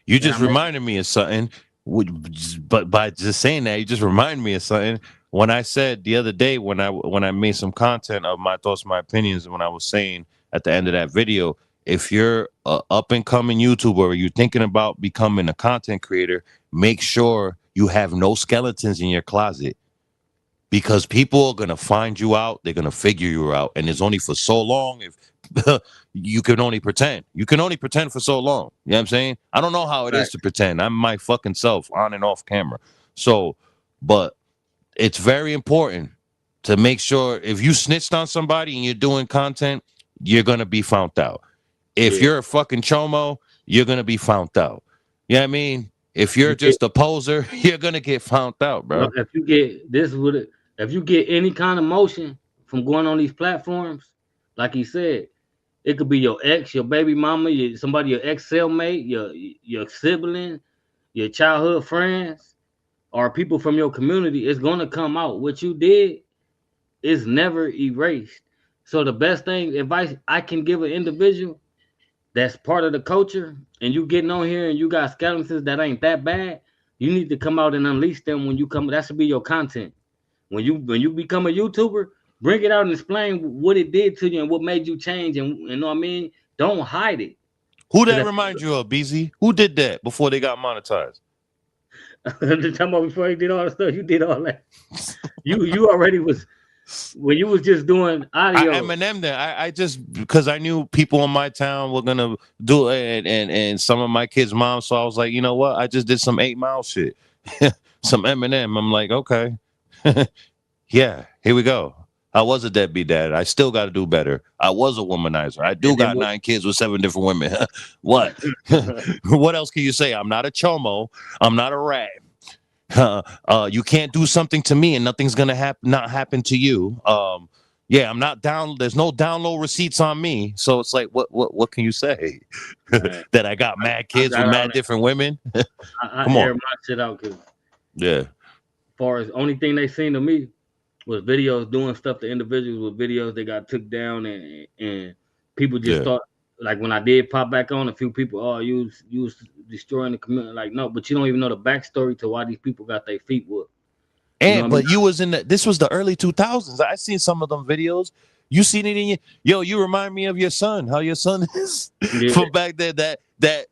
You just reminded me of something. But by just saying that, you just reminded me of something. When I said the other day, when I made some content of my thoughts, my opinions, when I was saying at the end of that video, if you're an up and coming YouTuber or you're thinking about becoming a content creator, make sure you have no skeletons in your closet. because people are gonna find you out. They're gonna figure you out, and it's only for so long. If you can only pretend, for so long. You know what I'm saying? I don't know how it is to pretend. I'm my fucking self on and off camera. So, but it's very important to make sure if you snitched on somebody and you're doing content, you're gonna be found out. If you're a fucking chomo, you're gonna be found out. You know what I mean? If you're just a poser, you're gonna get found out, bro. If you get if you get any kind of motion from going on these platforms, like he said, it could be your ex, your baby mama, your ex cellmate, your sibling, your childhood friends, or people from your community. It's gonna come out. What you did is never erased. So the best advice I can give an individual that's part of the culture, and you getting on here and you got skeletons that ain't that bad, you need to come out and unleash them when you come. That should be your content. When you become a YouTuber, bring it out and explain what it did to you and what made you change, and you know what I mean? Don't hide it. Who that remind you of, BZ? Who did that before they got monetized? The time before you did all the stuff, you did all that. You already was when you was just doing audio. Eminem there. I just because I knew people in my town were gonna do it, and some of my kids' moms. So I was like, you know what? I just did some 8 Mile shit, some Eminem. I'm like, okay, yeah, here we go. I was a deadbeat dad. I still got to do better. I was a womanizer. I do got 9 kids with 7 different women. What? What else can you say? I'm not a chomo. I'm not a rat. You can't do something to me and nothing's gonna not happen to you. Yeah, I'm not down. There's no download receipts on me. So it's like, what can you say? That I got mad kids with mad different women. I air my shit out because as far as only thing they seen to me was videos doing stuff to individuals with videos they got took down, and people just thought, like when I did pop back on, a few people, you was destroying the community. Like, no, but you don't even know the backstory to why these people got their feet whooped. You was in this was the early 2000s. I seen some of them videos. You seen it in you remind me of your son, how your son is from back there, that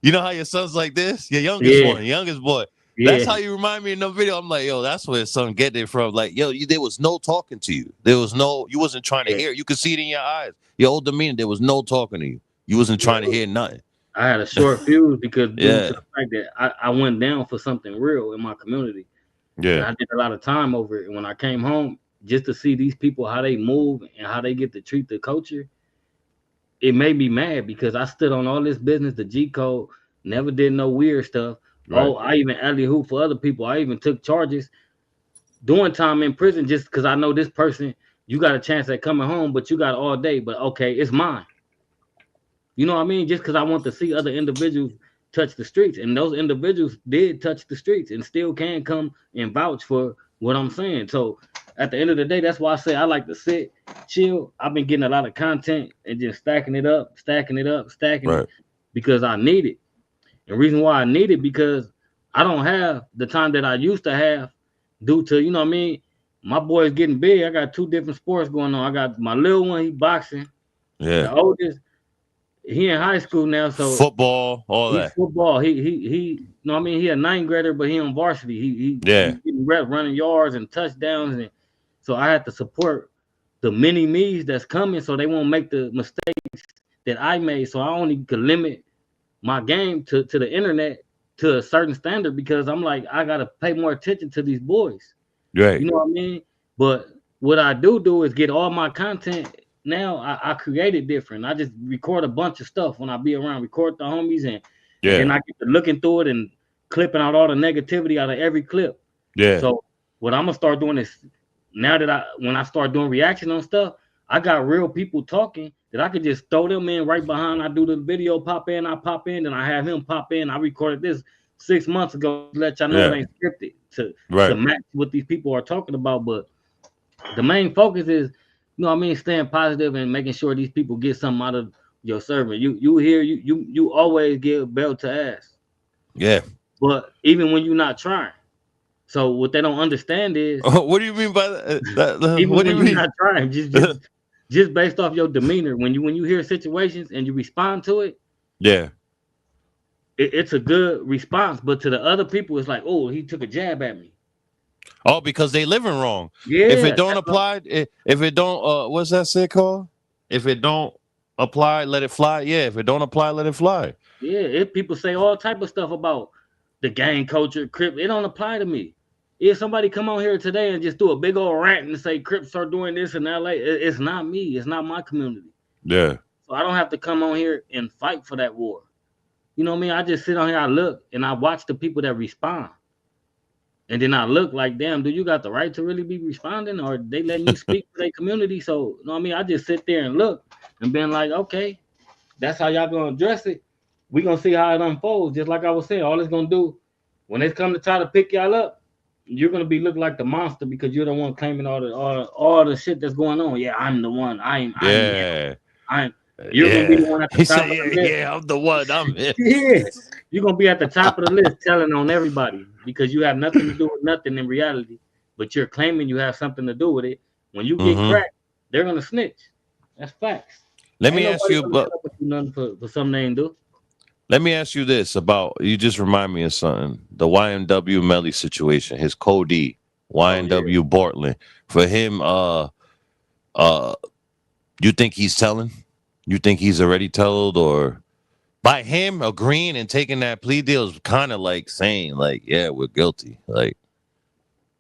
you know how your son's like this, your youngest boy. That's how you remind me in the video. I'm like, yo, that's where his son get it from. Like, yo, there was no talking to you. There was you wasn't trying to hear. You could see it in your eyes, your old demeanor. There was no talking to you. You wasn't trying to hear nothing. I had a short fuse because due to the fact that I went down for something real in my community. Yeah, and I did a lot of time over it. And when I came home, just to see these people, how they move and how they get to treat the culture, it made me mad because I stood on all this business, the G code, never did no weird stuff. Right. Oh, I even alley-hoop for other people. I even took charges doing time in prison just because I know this person, you got a chance at coming home, but you got all day. But okay, it's mine. You know what I mean? Just because I want to see other individuals touch the streets. And those individuals did touch the streets and still can come and vouch for what I'm saying. So at the end of the day, that's why I say I like to sit, chill. I've been getting a lot of content and just stacking it up it because I need it. The reason why I need it because I don't have the time that I used to have due to, you know what I mean? My boy's getting big. I got 2 different sports going on. I got my little one, he boxing. Yeah. The oldest, he in high school now, so football, all that. Football. He you know what I mean? He a 9th grader, but he on varsity. He's getting reps, running yards and touchdowns, and so I had to support the mini me's that's coming so they won't make the mistakes that I made. So I only could limit my game to the internet to a certain standard because I'm like, I gotta pay more attention to these boys. Right. You know what I mean? But what I do is get all my content. Now I create it different. I just record a bunch of stuff when I be around, record the homies, and then I get to looking through it and clipping out all the negativity out of every clip. Yeah. So what I'm gonna start doing is now that when I start doing reaction on stuff, I got real people talking that I could just throw them in right behind. I do the video pop in, then I have him pop in. I recorded this 6 months ago to let y'all know it ain't scripted to match what these people are talking about. But the main focus is, you know what I mean, staying positive and making sure these people get something out of your servant. You always give belt to ass. Yeah. But even when you're not trying. So what they don't understand is what do you mean by that? Even what do when you mean? You're not trying, just based off your demeanor. When you hear situations and you respond to it, it's a good response. But to the other people, it's like, oh, he took a jab at me. Oh, because they living wrong. Yeah. If it don't apply, if it don't, what's that shit called? If it don't apply, let it fly. Yeah. If it don't apply, let it fly. Yeah, if people say all type of stuff about the gang culture, Crip, it don't apply to me. If somebody come on here today and just do a big old rant and say Crips are doing this in LA, it's not me. It's not my community. Yeah. So I don't have to come on here and fight for that war. You know what I mean? I just sit on here, I look, and I watch the people that respond. And then I look like, damn, do you got the right to really be responding? Or they letting you speak for their community? So, you know what I mean? I just sit there and look and being like, okay, that's how y'all gonna address it. We gonna see how it unfolds. Just like I was saying, all it's gonna do when it's come to try to pick y'all up, you're gonna be looking like the monster because you're the one claiming all the shit that's going on. Yeah, I'm the one. You're gonna be the one at the top of the list. Yeah, I'm the one. I'm it. Yeah, you're gonna be at the top of the list telling on everybody because you have nothing to do with nothing in reality, but you're claiming you have something to do with it. When you get cracked, they're gonna snitch. That's facts. Let me ask you about nothing for something they ain't do. Let me ask you this about, you just remind me of something. The YNW Melly situation, his Cody, YNW Portland. For him, you think he's telling? You think he's already told, or by him agreeing and taking that plea deal is kind of like saying, like, yeah, we're guilty. Like,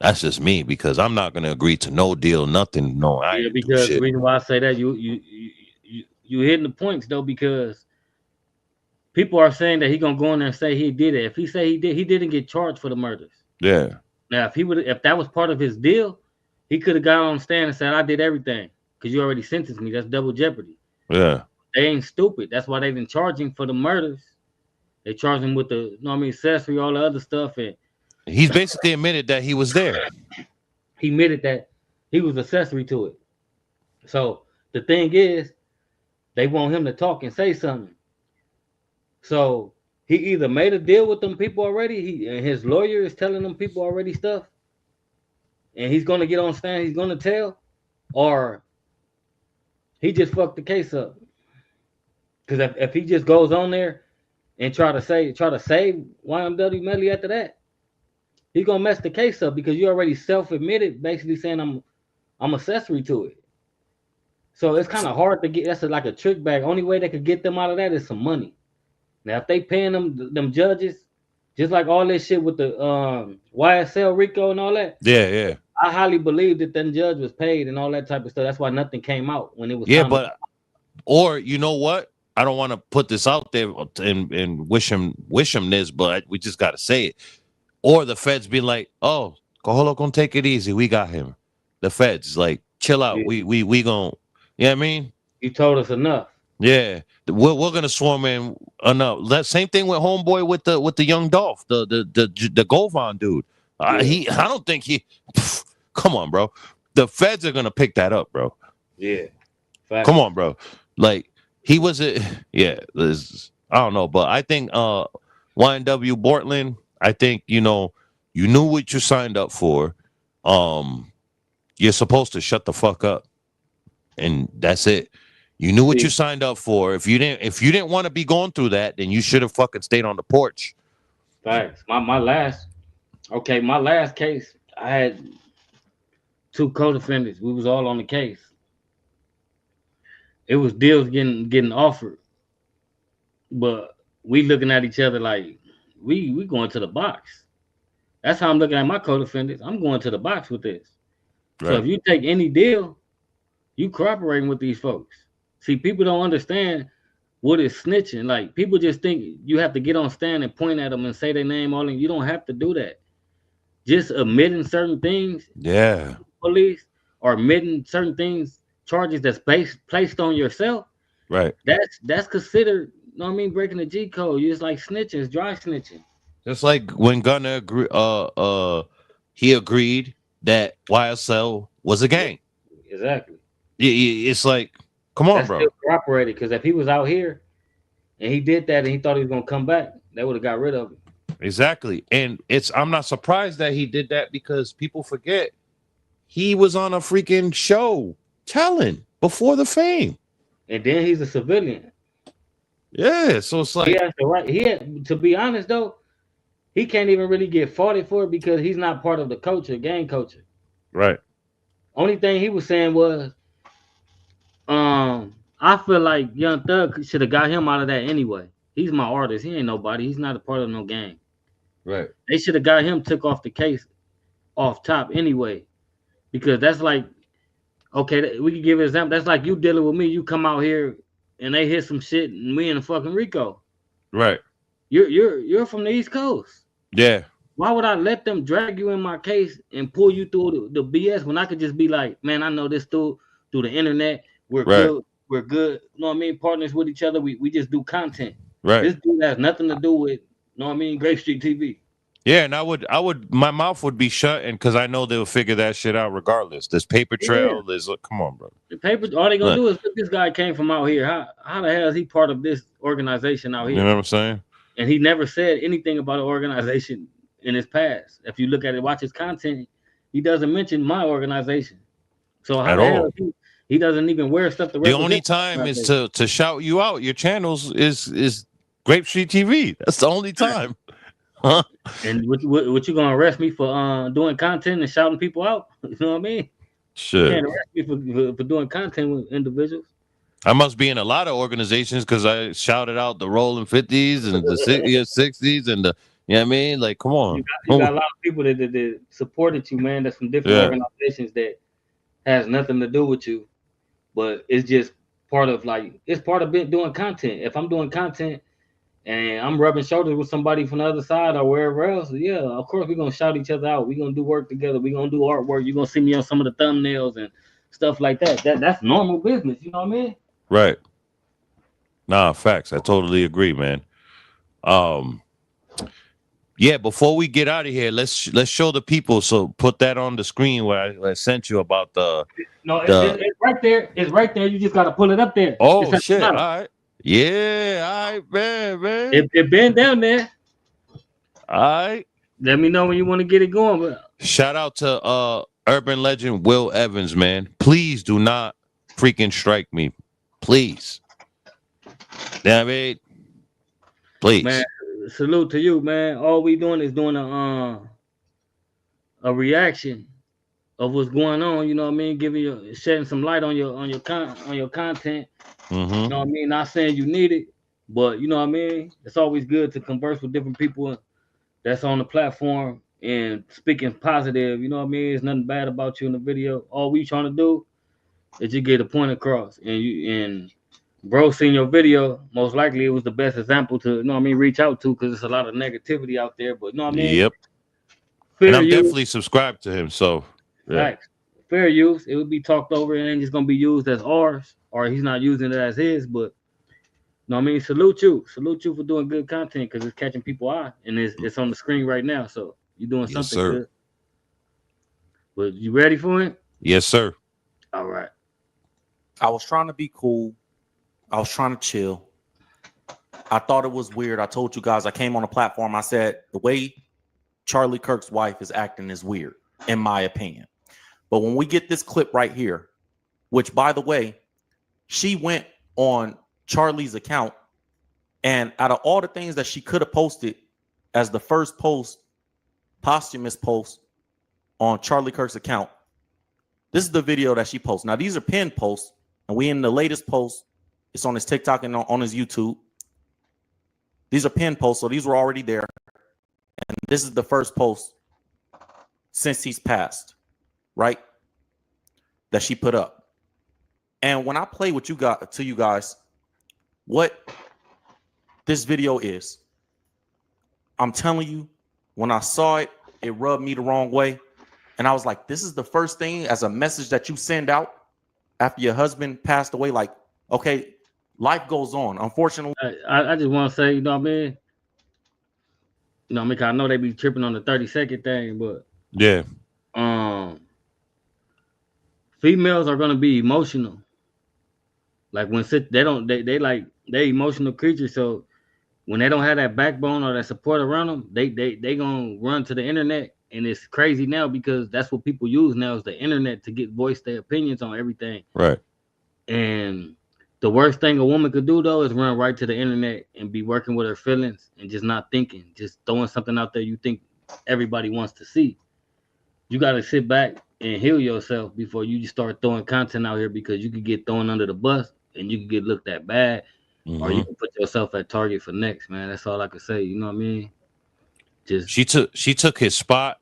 that's just me, because I'm not gonna agree to no deal, nothing. No, I ain't because do shit. The reason why I say that, you hitting the points though, because people are saying that he gonna go in there and say he did it. If he say he didn't get charged for the murders. Yeah. Now, if that was part of his deal, he could have got on stand and said, I did everything because you already sentenced me. That's double jeopardy. Yeah. They ain't stupid. That's why they didn't charge him for the murders. They charged him with the, you know what I mean, accessory, all the other stuff. And he's basically admitted that he was there. He admitted that he was accessory to it. So the thing is, they want him to talk and say something. So he either made a deal with them people already, and his lawyer is telling them people already stuff, and he's going to get on stand, he's going to tell, or he just fucked the case up. Because if he just goes on there and try to save YMW Melly after that, he's going to mess the case up, because you already self-admitted, basically saying I'm accessory to it. So it's kind of hard to get. That's like a trick bag. Only way they could get them out of that is some money. Now, if they paying them judges, just like all this shit with the YSL Rico and all that. Yeah. I highly believe that that judge was paid and all that type of stuff. That's why nothing came out when it was. Yeah, but or you know what? I don't want to put this out there and wish him this, but we just got to say it. Or the feds be like, "Oh, Cojolo gonna take it easy. We got him." The feds like, chill out. Yeah. We gonna, you know what I mean? You told us enough. Yeah, we're gonna swarm in enough. That same thing with homeboy with the young Dolph, the Govan dude. I don't think he. Come on, bro. The feds are gonna pick that up, bro. Yeah. Fact. Come on, bro. Like he was I don't know, but I think YNW Portland. I think you knew what you signed up for. You're supposed to shut the fuck up, and that's it. You knew what you signed up for. If you didn't want to be going through that, then you should have fucking stayed on the porch. Thanks. My last case, I had 2 co-defendants. We was all on the case. It was deals getting offered, but we looking at each other like we going to the box. That's how I'm looking at my co-defendants. I'm going to the box with this. Right. So if you take any deal, you cooperating with these folks. See, people don't understand what is snitching. Like, people just think you have to get on stand and point at them and say their name all in. You don't have to do that. Just admitting certain things. Yeah. Police, or admitting certain things, charges that's placed on yourself. Right. That's considered, you know what I mean, breaking the G code. You just like snitching, it's dry snitching. Just like when Gunner he agreed that YSL was a gang. Exactly. It's like, come on, bro. Still corroborated, because if he was out here and he did that and he thought he was gonna come back, they would have got rid of him. Exactly. And I'm not surprised that he did that, because people forget he was on a freaking show telling before the fame. And then he's a civilian. Yeah, so it's like he has the right. To be honest though, he can't even really get faulted for it because he's not part of the culture, gang culture. Right. Only thing he was saying was, I feel like Young Thug should have got him out of that anyway. He's my artist. He ain't nobody. He's not a part of no gang. Right. They should have got him took off the case off top anyway. Because that's like, okay, we can give an example. That's like you dealing with me. You come out here and they hit some shit and we in the fucking Rico. Right. You're from the East Coast. Yeah. Why would I let them drag you in my case and pull you through the BS when I could just be like, man, I know this through the internet. We're good. We're good. You know what I mean? Partners with each other. We just do content. Right. This dude has nothing to do with, you know what I mean, Grape Street TV. Yeah, and I would my mouth would be shut, and because I know they'll figure that shit out regardless. There's paper trail. There's come on, bro. The paper, all they gonna do is this guy came from out here. How the hell is he part of this organization out here? You know what I'm saying? And he never said anything about an organization in his past. If you look at it, watch his content, he doesn't mention my organization. So how at the all. hell he doesn't even wear stuff to the only time is to shout you out. Your channels is Grape Street TV. That's the only time. Huh? And what you gonna arrest me for doing content and shouting people out? You know what I mean? Sure. You can't arrest me for doing content with individuals. I must be in a lot of organizations because I shouted out the Rolling 50s and the 60s and the, you know what I mean? Like, come on. You got a lot of people that supported you, man. That's from different organizations that has nothing to do with you, but it's just part of doing content. If I'm doing content and I'm rubbing shoulders with somebody from the other side or wherever else, yeah, of course we're gonna shout each other out. We're gonna do work together. We're gonna do artwork. You're gonna see me on some of the thumbnails and stuff like that. That's normal business. You know what I mean? Right. Nah, facts. I totally agree, man. Yeah, before we get out of here, let's show the people. So put that on the screen where I sent you about the. No, it's right there. It's right there. You just gotta pull it up there. Oh shit! All right. Yeah, all right, man. It been down there. All right. Let me know when you want to get it going. But shout out to urban legend Will Evans, man. Please do not freaking strike me. Please. Damn it. Please. Man, salute to you, man. All we doing is doing a reaction of what's going on. You know what I mean? Shedding some light on your content. Mm-hmm. You know what I mean? Not saying you need it, but you know what I mean? It's always good to converse with different people that's on the platform and speaking positive. You know what I mean? There's nothing bad about you in the video. All we trying to do is just get a point across. And bro seen your video, most likely it was the best example to, you know what I mean, reach out to, because there's a lot of negativity out there. But you know what I mean? Yep. Fair and I'm use. Definitely subscribed to him. So yeah. Right. Fair use. It would be talked over and ain't just gonna be used as ours, or he's not using it as his. But you know what I mean? Salute you for doing good content, because it's catching people's eye and it's on the screen right now. So you're doing something sir. good. But you ready for it? Yes, sir. All right. I was trying to be cool. I was trying to chill. I thought it was weird. I told you guys, I came on a platform. I said the way Charlie Kirk's wife is acting is weird, in my opinion. But when we get this clip right here, which, by the way, she went on Charlie's account, and out of all the things that she could have posted as the first post, posthumous post on Charlie Kirk's account, this is the video that she posted. Now, these are pinned posts, and we in the latest post. It's on his TikTok and on his YouTube. These are pinned posts, so these were already there. And this is the first post since he's passed, right? That she put up. And when I play with you guys, what this video is, I'm telling you, when I saw it, it rubbed me the wrong way. And I was like, this is the first thing as a message that you send out after your husband passed away. Like, okay, life goes on. Unfortunately, I just want to say, you know what I mean? You know what I mean? 'Cause I know they be tripping on the 30-second thing, but yeah. Females are gonna be emotional. Like when they emotional creatures. So when they don't have that backbone or that support around them, they gonna run to the internet. And it's crazy now because that's what people use now is the internet to voice their opinions on everything. Right. And The worst thing a woman could do though is run right to the internet and be working with her feelings and just not thinking, just throwing something out there you think everybody wants to see. You got to sit back and heal yourself before you just start throwing content out here, because you could get thrown under the bus and you could get looked at bad, or you can put yourself at target for next, man. That's all I could say. You know what I mean? Just she took his spot,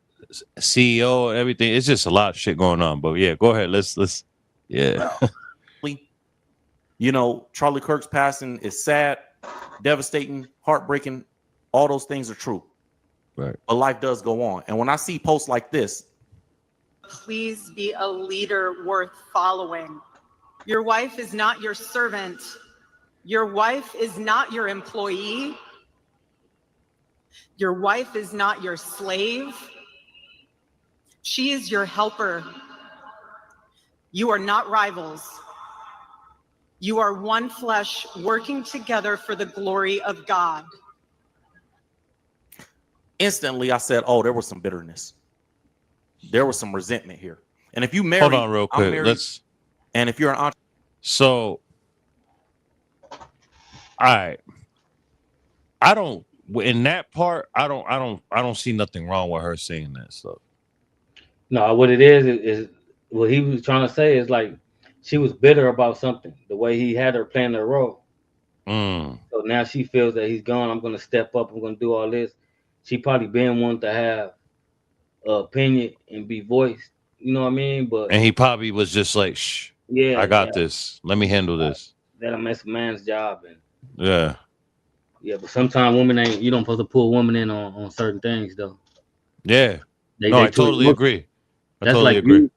CEO and everything. It's just a lot of shit going on. But yeah, go ahead. Let's yeah. You know, Charlie Kirk's passing is sad, devastating, heartbreaking. All those things are true. Right. But life does go on. And when I see posts like this, please be a leader worth following. Your wife is not your servant. Your wife is not your employee. Your wife is not your slave. She is your helper. You are not rivals. You are one flesh working together for the glory of God. instantly I said, oh, there was some bitterness. There was some resentment here. And if you marry, hold on real quick. married, and if you're an entrepreneur. So, all right. I don't, in that part, I don't see nothing wrong with her saying that stuff. No, what it is what he was trying to say is like she was bitter about something, the way he had her playing the role. So now she feels that he's gone. I'm going to step up. I'm going to do all this. She probably been wanting to have an opinion and be voiced. You know what I mean? And he probably was just like, shh, yeah, I got this. Let me handle this. That'll mess a man's job. And yeah. Yeah, but sometimes women ain't, you don't supposed to pull women in on certain things though. Yeah. I totally agree. I totally agree.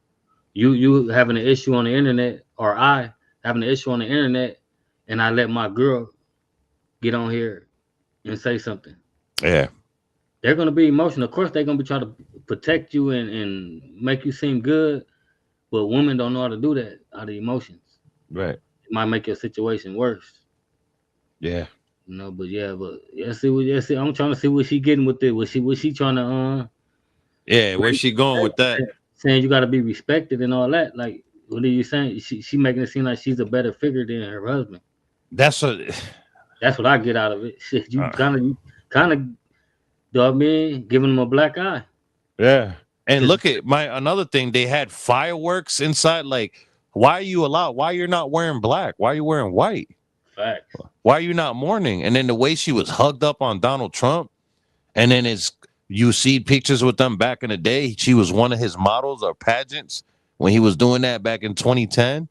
You having an issue on the internet, or I having an issue on the internet, and I let my girl get on here and say something. Yeah. They're gonna be emotional. Of course, they're gonna be trying to protect you and make you seem good. But women don't know how to do that out of emotions. Right. It might make your situation worse. Yeah. You know, but see. I'm trying to see what she getting with it. Was she trying to yeah, where's she going with that? Saying you gotta be respected and all that. Like, what are you saying? She making it seem like she's a better figure than her husband. That's what I get out of it. Shit, you kind of do I mean giving them a black eye. Yeah. And look at another thing, they had fireworks inside. Like, why you're not wearing black? Why are you wearing white? Facts. Why are you not mourning? And then the way she was hugged up on Donald Trump, and then you see pictures with them back in the day. She was one of his models or pageants when he was doing that back in 2010.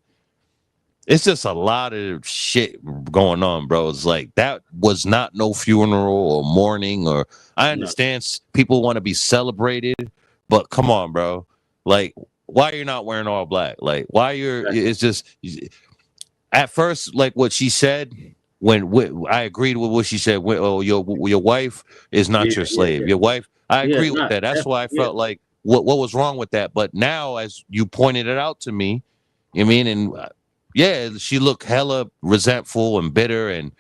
It's just a lot of shit going on, bro. It's like that was not no funeral or mourning, or I understand people want to be celebrated, but come on, bro. Like, why you're not wearing all black? Like, why it's just at first, like what she said. I agreed with what she said. Your wife is not your slave. Your wife. I agree with that. That's why I felt like what was wrong with that. But now, as you pointed it out to me, you mean, and she looked hella resentful and bitter, and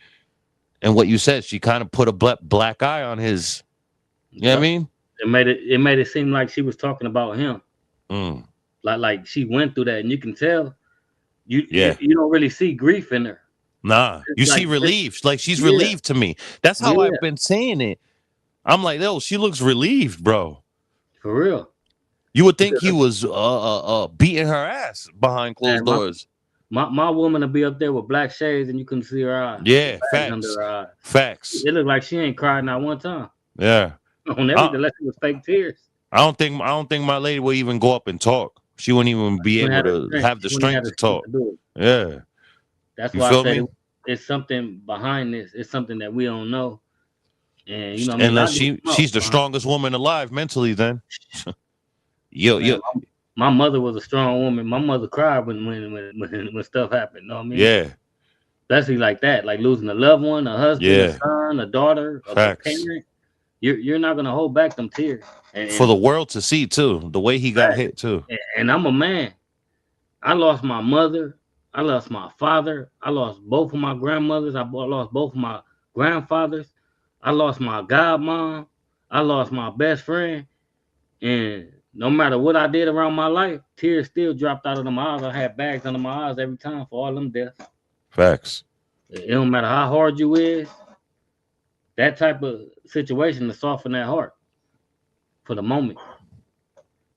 what you said, she kind of put a black eye on his. You know what I mean? It made it seem like she was talking about him. Like she went through that, and you can tell. You don't really see grief in her. Nah, you see relief. Like she's relieved to me. That's how I've been saying it. I'm like, yo, she looks relieved, bro. For real. You would think he was beating her ass behind closed doors. My woman will be up there with black shades and you couldn't see her eyes. Yeah, facts. Under her eyes. Facts. It looked like she ain't cried not one time. Yeah. On everything, unless it was fake tears. I don't think my lady will even go up and talk. She wouldn't even be able to have the strength to talk. Yeah. That's why I said it's something behind this. It's something that we don't know. And you know, unless she's the strongest woman alive mentally, then. Yo. My mother was a strong woman. My mother cried when stuff happened. You know what I mean? Yeah. Especially like that, like losing a loved one, a husband, a son, a daughter, a parent. You're not gonna hold back them tears. And for the world to see too, the way he got hit too. And I'm a man. I lost my mother. I lost my father. I lost both of my grandmothers. I lost both of my grandfathers. I lost my godmom. I lost my best friend. And no matter what I did around my life, tears still dropped out of my eyes. I had bags under my eyes every time for all them deaths. Facts. It don't matter how hard you is. That type of situation to soften that heart for the moment.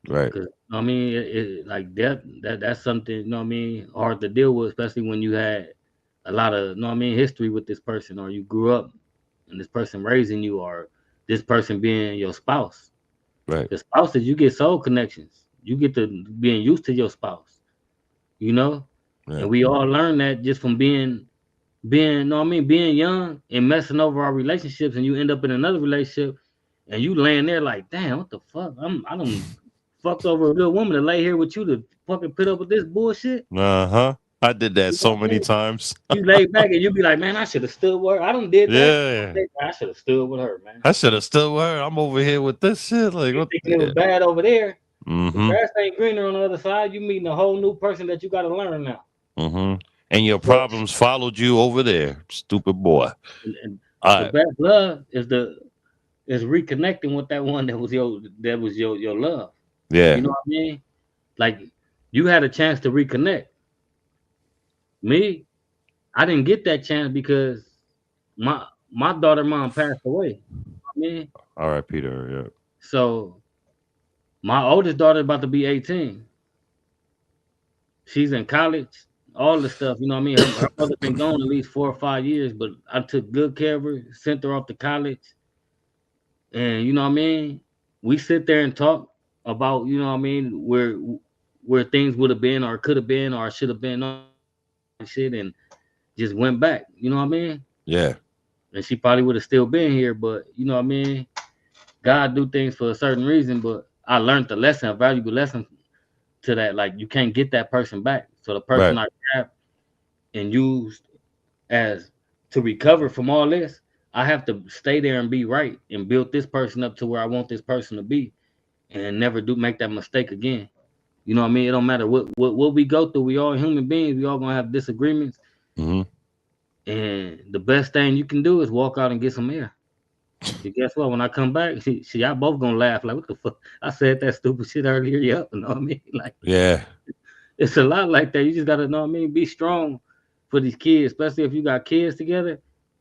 Right. I mean, like that's something, you know what I mean, hard to deal with, especially when you had a lot of, you know what I mean, history with this person, or you grew up and this person raising you, or this person being your spouse. Right. The spouses, you get soul connections. You get to being used to your spouse, you know? Yeah. And we all learn that just from being, you know what I mean, being young and messing over our relationships, and you end up in another relationship and you laying there like, damn, what the fuck? I don't fucked over a good woman to lay here with you to fucking put up with this bullshit. Uh-huh. I did that You know so what I many mean? times. You lay back and you be like, man, I should have stood with her. I done did that. Yeah. I should have stood with her, man. I should have stood with her. I'm over here with this shit. Like, You what thinking it was bad over there. The Mm-hmm. grass ain't greener on the other side. You meeting a whole new person that you got to learn now. Mm-hmm. And your problems followed you over there, stupid boy. And the best love is reconnecting with that one that was your love. Yeah. You know what I mean? Like, you had a chance to reconnect. Me, I didn't get that chance because my daughter mom passed away. I mean, All right, Peter. Yeah. so my oldest daughter about to be 18. She's in college, all the stuff, you know what I mean? Her mother been gone at least 4 or 5 years, but I took good care of her, sent her off to college. And you know what I mean? We sit there and talk about, you know what I mean, where things would have been or could have been or should have been on shit, and just went back. You know what I mean? Yeah. And she probably would have still been here, but you know what I mean? God do things for a certain reason, but I learned the lesson, a valuable lesson to that. Like, you can't get that person back. So the person I grabbed and used as to recover from all this, I have to stay there and be right and build this person up to where I want this person to be, and never make that mistake again. You know what I mean? It don't matter what we go through. We all human beings. We all gonna have disagreements. Mm-hmm. And the best thing you can do is walk out and get some air. And guess what? When I come back, y'all both gonna laugh like, what the fuck? I said that stupid shit earlier. Yeah, you know what I mean? Like, yeah, it's a lot like that. You just gotta know what I mean. Be strong for these kids, especially if you got kids together.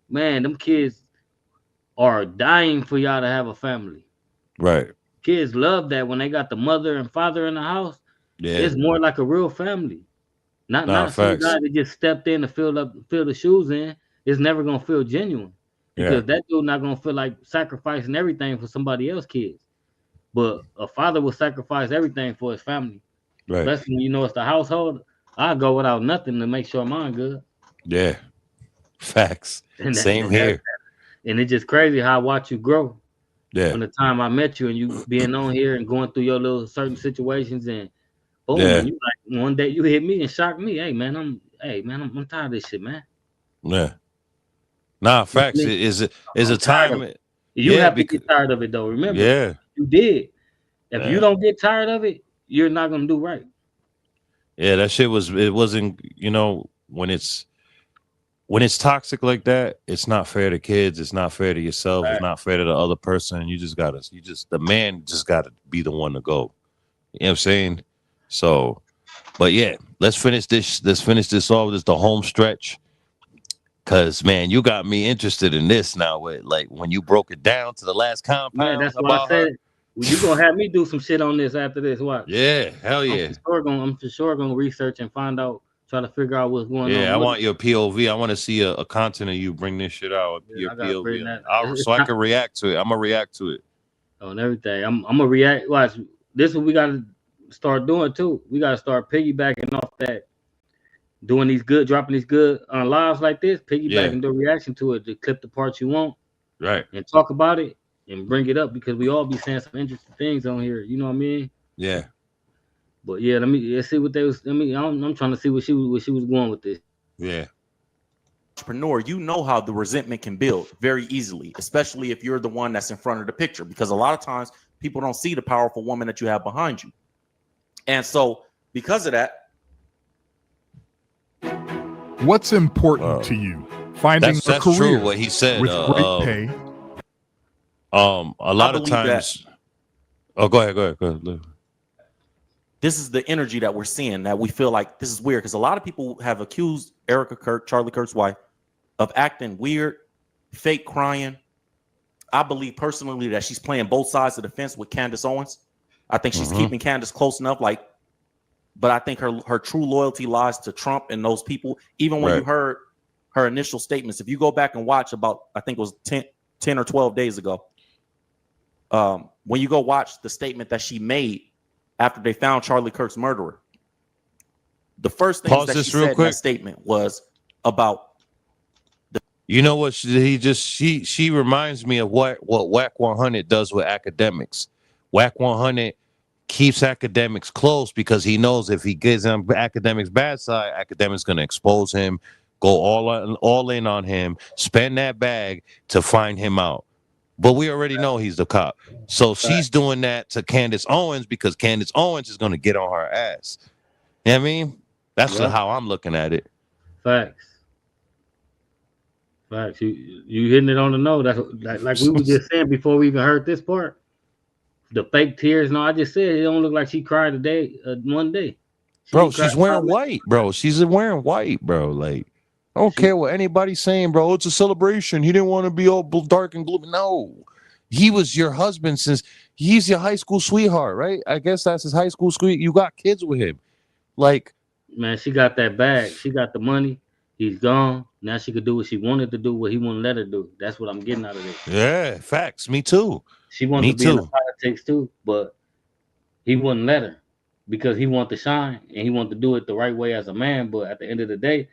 Man, them kids are dying for y'all to have a family. Right. Kids love that when they got the mother and father in the house. Yeah. It's more like a real family. Not some guy that just stepped in to fill the shoes in. It's never gonna feel genuine. Because that dude not gonna feel like sacrificing everything for somebody else's kids. But a father will sacrifice everything for his family. Right. Especially when you know it's the household. I go without nothing to make sure mine good. Yeah. Facts. Same here. And it's just crazy how I watch you grow. Yeah. From the time I met you and you being on here and going through your little certain situations, and boom, and you like one day you hit me and shocked me. Hey man, I'm tired of this shit, man. Yeah. Nah, facts. Is a time. You have to get tired of it though. Remember, you did. If you don't get tired of it, you're not gonna do right. Yeah, that shit wasn't, you know, when it's toxic like that, it's not fair to kids, it's not fair to yourself, it's not fair to the other person. The man just gotta be the one to go. You know what I'm saying? So, but yeah, let's finish this off. This is the home stretch. Cause man, you got me interested in this now. With like when you broke it down to the last compound. Man, that's why I said you gonna have me do some shit on this after this. Watch. Yeah, hell yeah. I'm for sure gonna research and find out, try to figure out what's going on. Yeah, I want your POV. I want to see a content of you bring this shit out. Your POV. So I can react to it. I'm gonna react to it. On everything. I'm gonna react. Watch. This is what we gotta start doing too. We gotta start piggybacking off that. Dropping these good lives like this, piggybacking the reaction to it, to clip the parts you want, right, and talk about it and bring it up, because we all be saying some interesting things on here. You know what I mean? Yeah. But yeah, let's see what they was. I'm trying to see what she was going with this. Yeah. Entrepreneur, you know how the resentment can build very easily, especially if you're the one that's in front of the picture, because a lot of times people don't see the powerful woman that you have behind you, and so because of that. What's important to you? Finding a career true what he said with great pay. A lot of times. Oh, go ahead. this is the energy that we're seeing, that we feel like this is weird, because a lot of people have accused Erica Kirk, Charlie Kirk's wife, of acting weird, fake crying. I believe personally that she's playing both sides of the fence with Candace Owens. I think she's keeping Candace close enough, but I think her true loyalty lies to Trump and those people. Even when you heard her initial statements, if you go back and watch about, I think it was 10 or 12 days ago, when you go watch the statement that she made after they found Charlie Kirk's murderer, the first thing that she said in that statement was about you know what, she reminds me of what WAC 100 does with academics. WAC 100 keeps academics close because he knows if he gives them academics bad side, academics going to expose him, go all in on him, spend that bag to find him out. But we already know he's the cop. So she's doing that to Candace Owens because Candace Owens is going to get on her ass. You know what I mean? That's how I'm looking at it. Facts. You hitting it on the nose. That's like we were just saying before we even heard this part. The fake tears. No, I just said it don't look like she cried today. One day, she's wearing white, bro. She's wearing white, bro. Like, I don't care what anybody's saying, bro. It's a celebration. He didn't want to be all dark and gloomy. No, he was your husband since he's your high school sweetheart, right? I guess that's his high school sweetheart. You got kids with him, like. Man, she got that bag. She got the money. He's gone. Now she could do what she wanted to do, what he wouldn't let her do. That's what I'm getting out of this. Yeah, facts. Me too. She wanted to be in the politics too, but he wouldn't let her because he wanted to shine and he wanted to do it the right way as a man. But at the end of the day,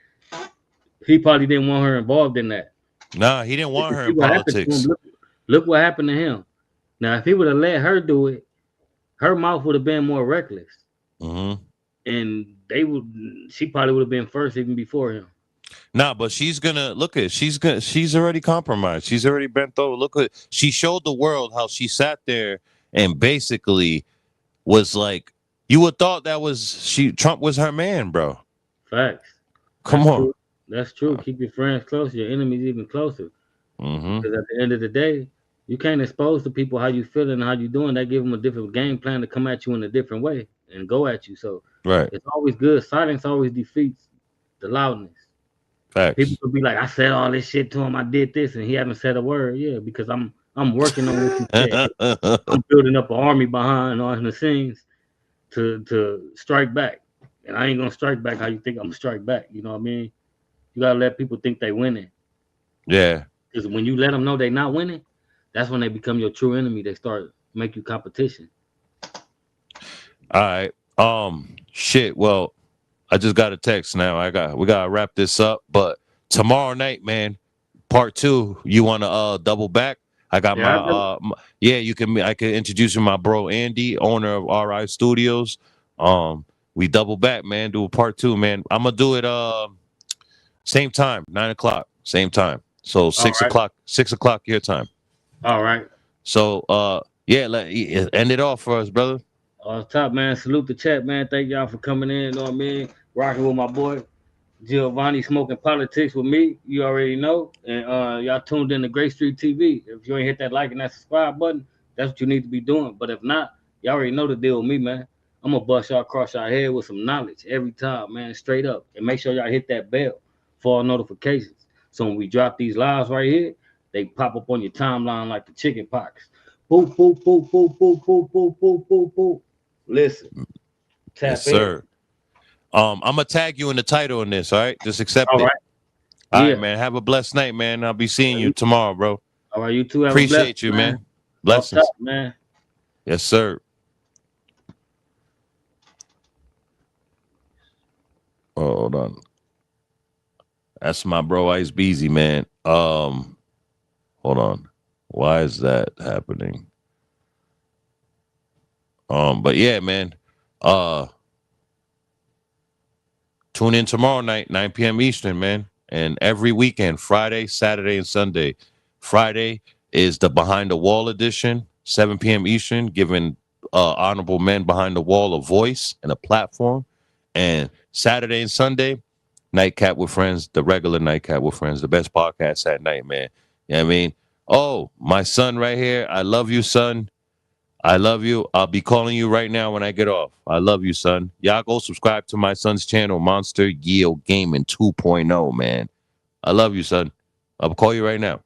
he probably didn't want her involved in that. Nah, he didn't want her in politics. Look what happened to him. Now, if he would have let her do it, her mouth would have been more reckless. And she probably would have been first even before him. Nah, but she's already compromised. She's already bent over. She showed the world how she sat there and basically was like, you would thought Trump was her man, bro. Facts. Come on. True. That's true. Keep your friends close, your enemies even closer. Because at the end of the day, you can't expose to people how you feeling and how you doing. That give them a different game plan to come at you in a different way and go at you. So it's always good. Silence always defeats the loudness. Facts. People could be like, I said all this shit to him. I did this, and he haven't said a word. Yeah, because I'm working on what you said. I'm building up an army behind the scenes to strike back, and I ain't gonna strike back how you think I'm gonna strike back. You know what I mean? You gotta let people think they winning. Yeah. Because when you let them know they not winning, that's when they become your true enemy. They start make you competition. All right. Shit. Well, I just got a text now. We gotta wrap this up. But tomorrow night, man, part 2. You wanna double back? I got I can introduce you to my bro Andy, owner of RI Studios. We double back, man. Do a part 2, man. I'm gonna do it same time, 9:00, same time. So 6 o'clock your time. All right. So end it off for us, brother. Top man, salute the chat, man. Thank y'all for coming in. You know what I mean? Rocking with my boy Giovanni, smoking politics with me. You already know. And y'all tuned in to Great Street TV. If you ain't hit that like and that subscribe button, that's what you need to be doing. But if not, y'all already know the deal with me, man. I'm gonna bust y'all across y'all head with some knowledge every time, man, straight up. And make sure y'all hit that bell for all notifications. So when we drop these lives right here, they pop up on your timeline like the chicken pox. Boop, boop, boop, boop, boop, boop, boop, boop, boop, boop. Listen. Tap yes, sir. I'm gonna tag you in the title in this, all right? Just accept it. Right. All right, man. Have a blessed night, man. I'll be seeing you tomorrow, bro. All right, you too. Have appreciate you, man. Blessings. Top, man. Yes, sir. Oh, hold on. That's my bro Ice Beezy, man. Hold on. Why is that happening? But yeah, man. Tune in tomorrow night, 9 p.m. Eastern, man. And every weekend, Friday, Saturday, and Sunday. Friday is the Behind the Wall edition, 7 p.m. Eastern, giving honorable men behind the wall a voice and a platform. And Saturday and Sunday, Nightcap with Friends, the regular Nightcap with Friends, the best podcast at night, man. You know what I mean? Oh, my son right here. I love you, son. I love you. I'll be calling you right now when I get off. I love you, son. Y'all go subscribe to my son's channel, Monster Yield Gaming 2.0, man. I love you, son. I'll call you right now.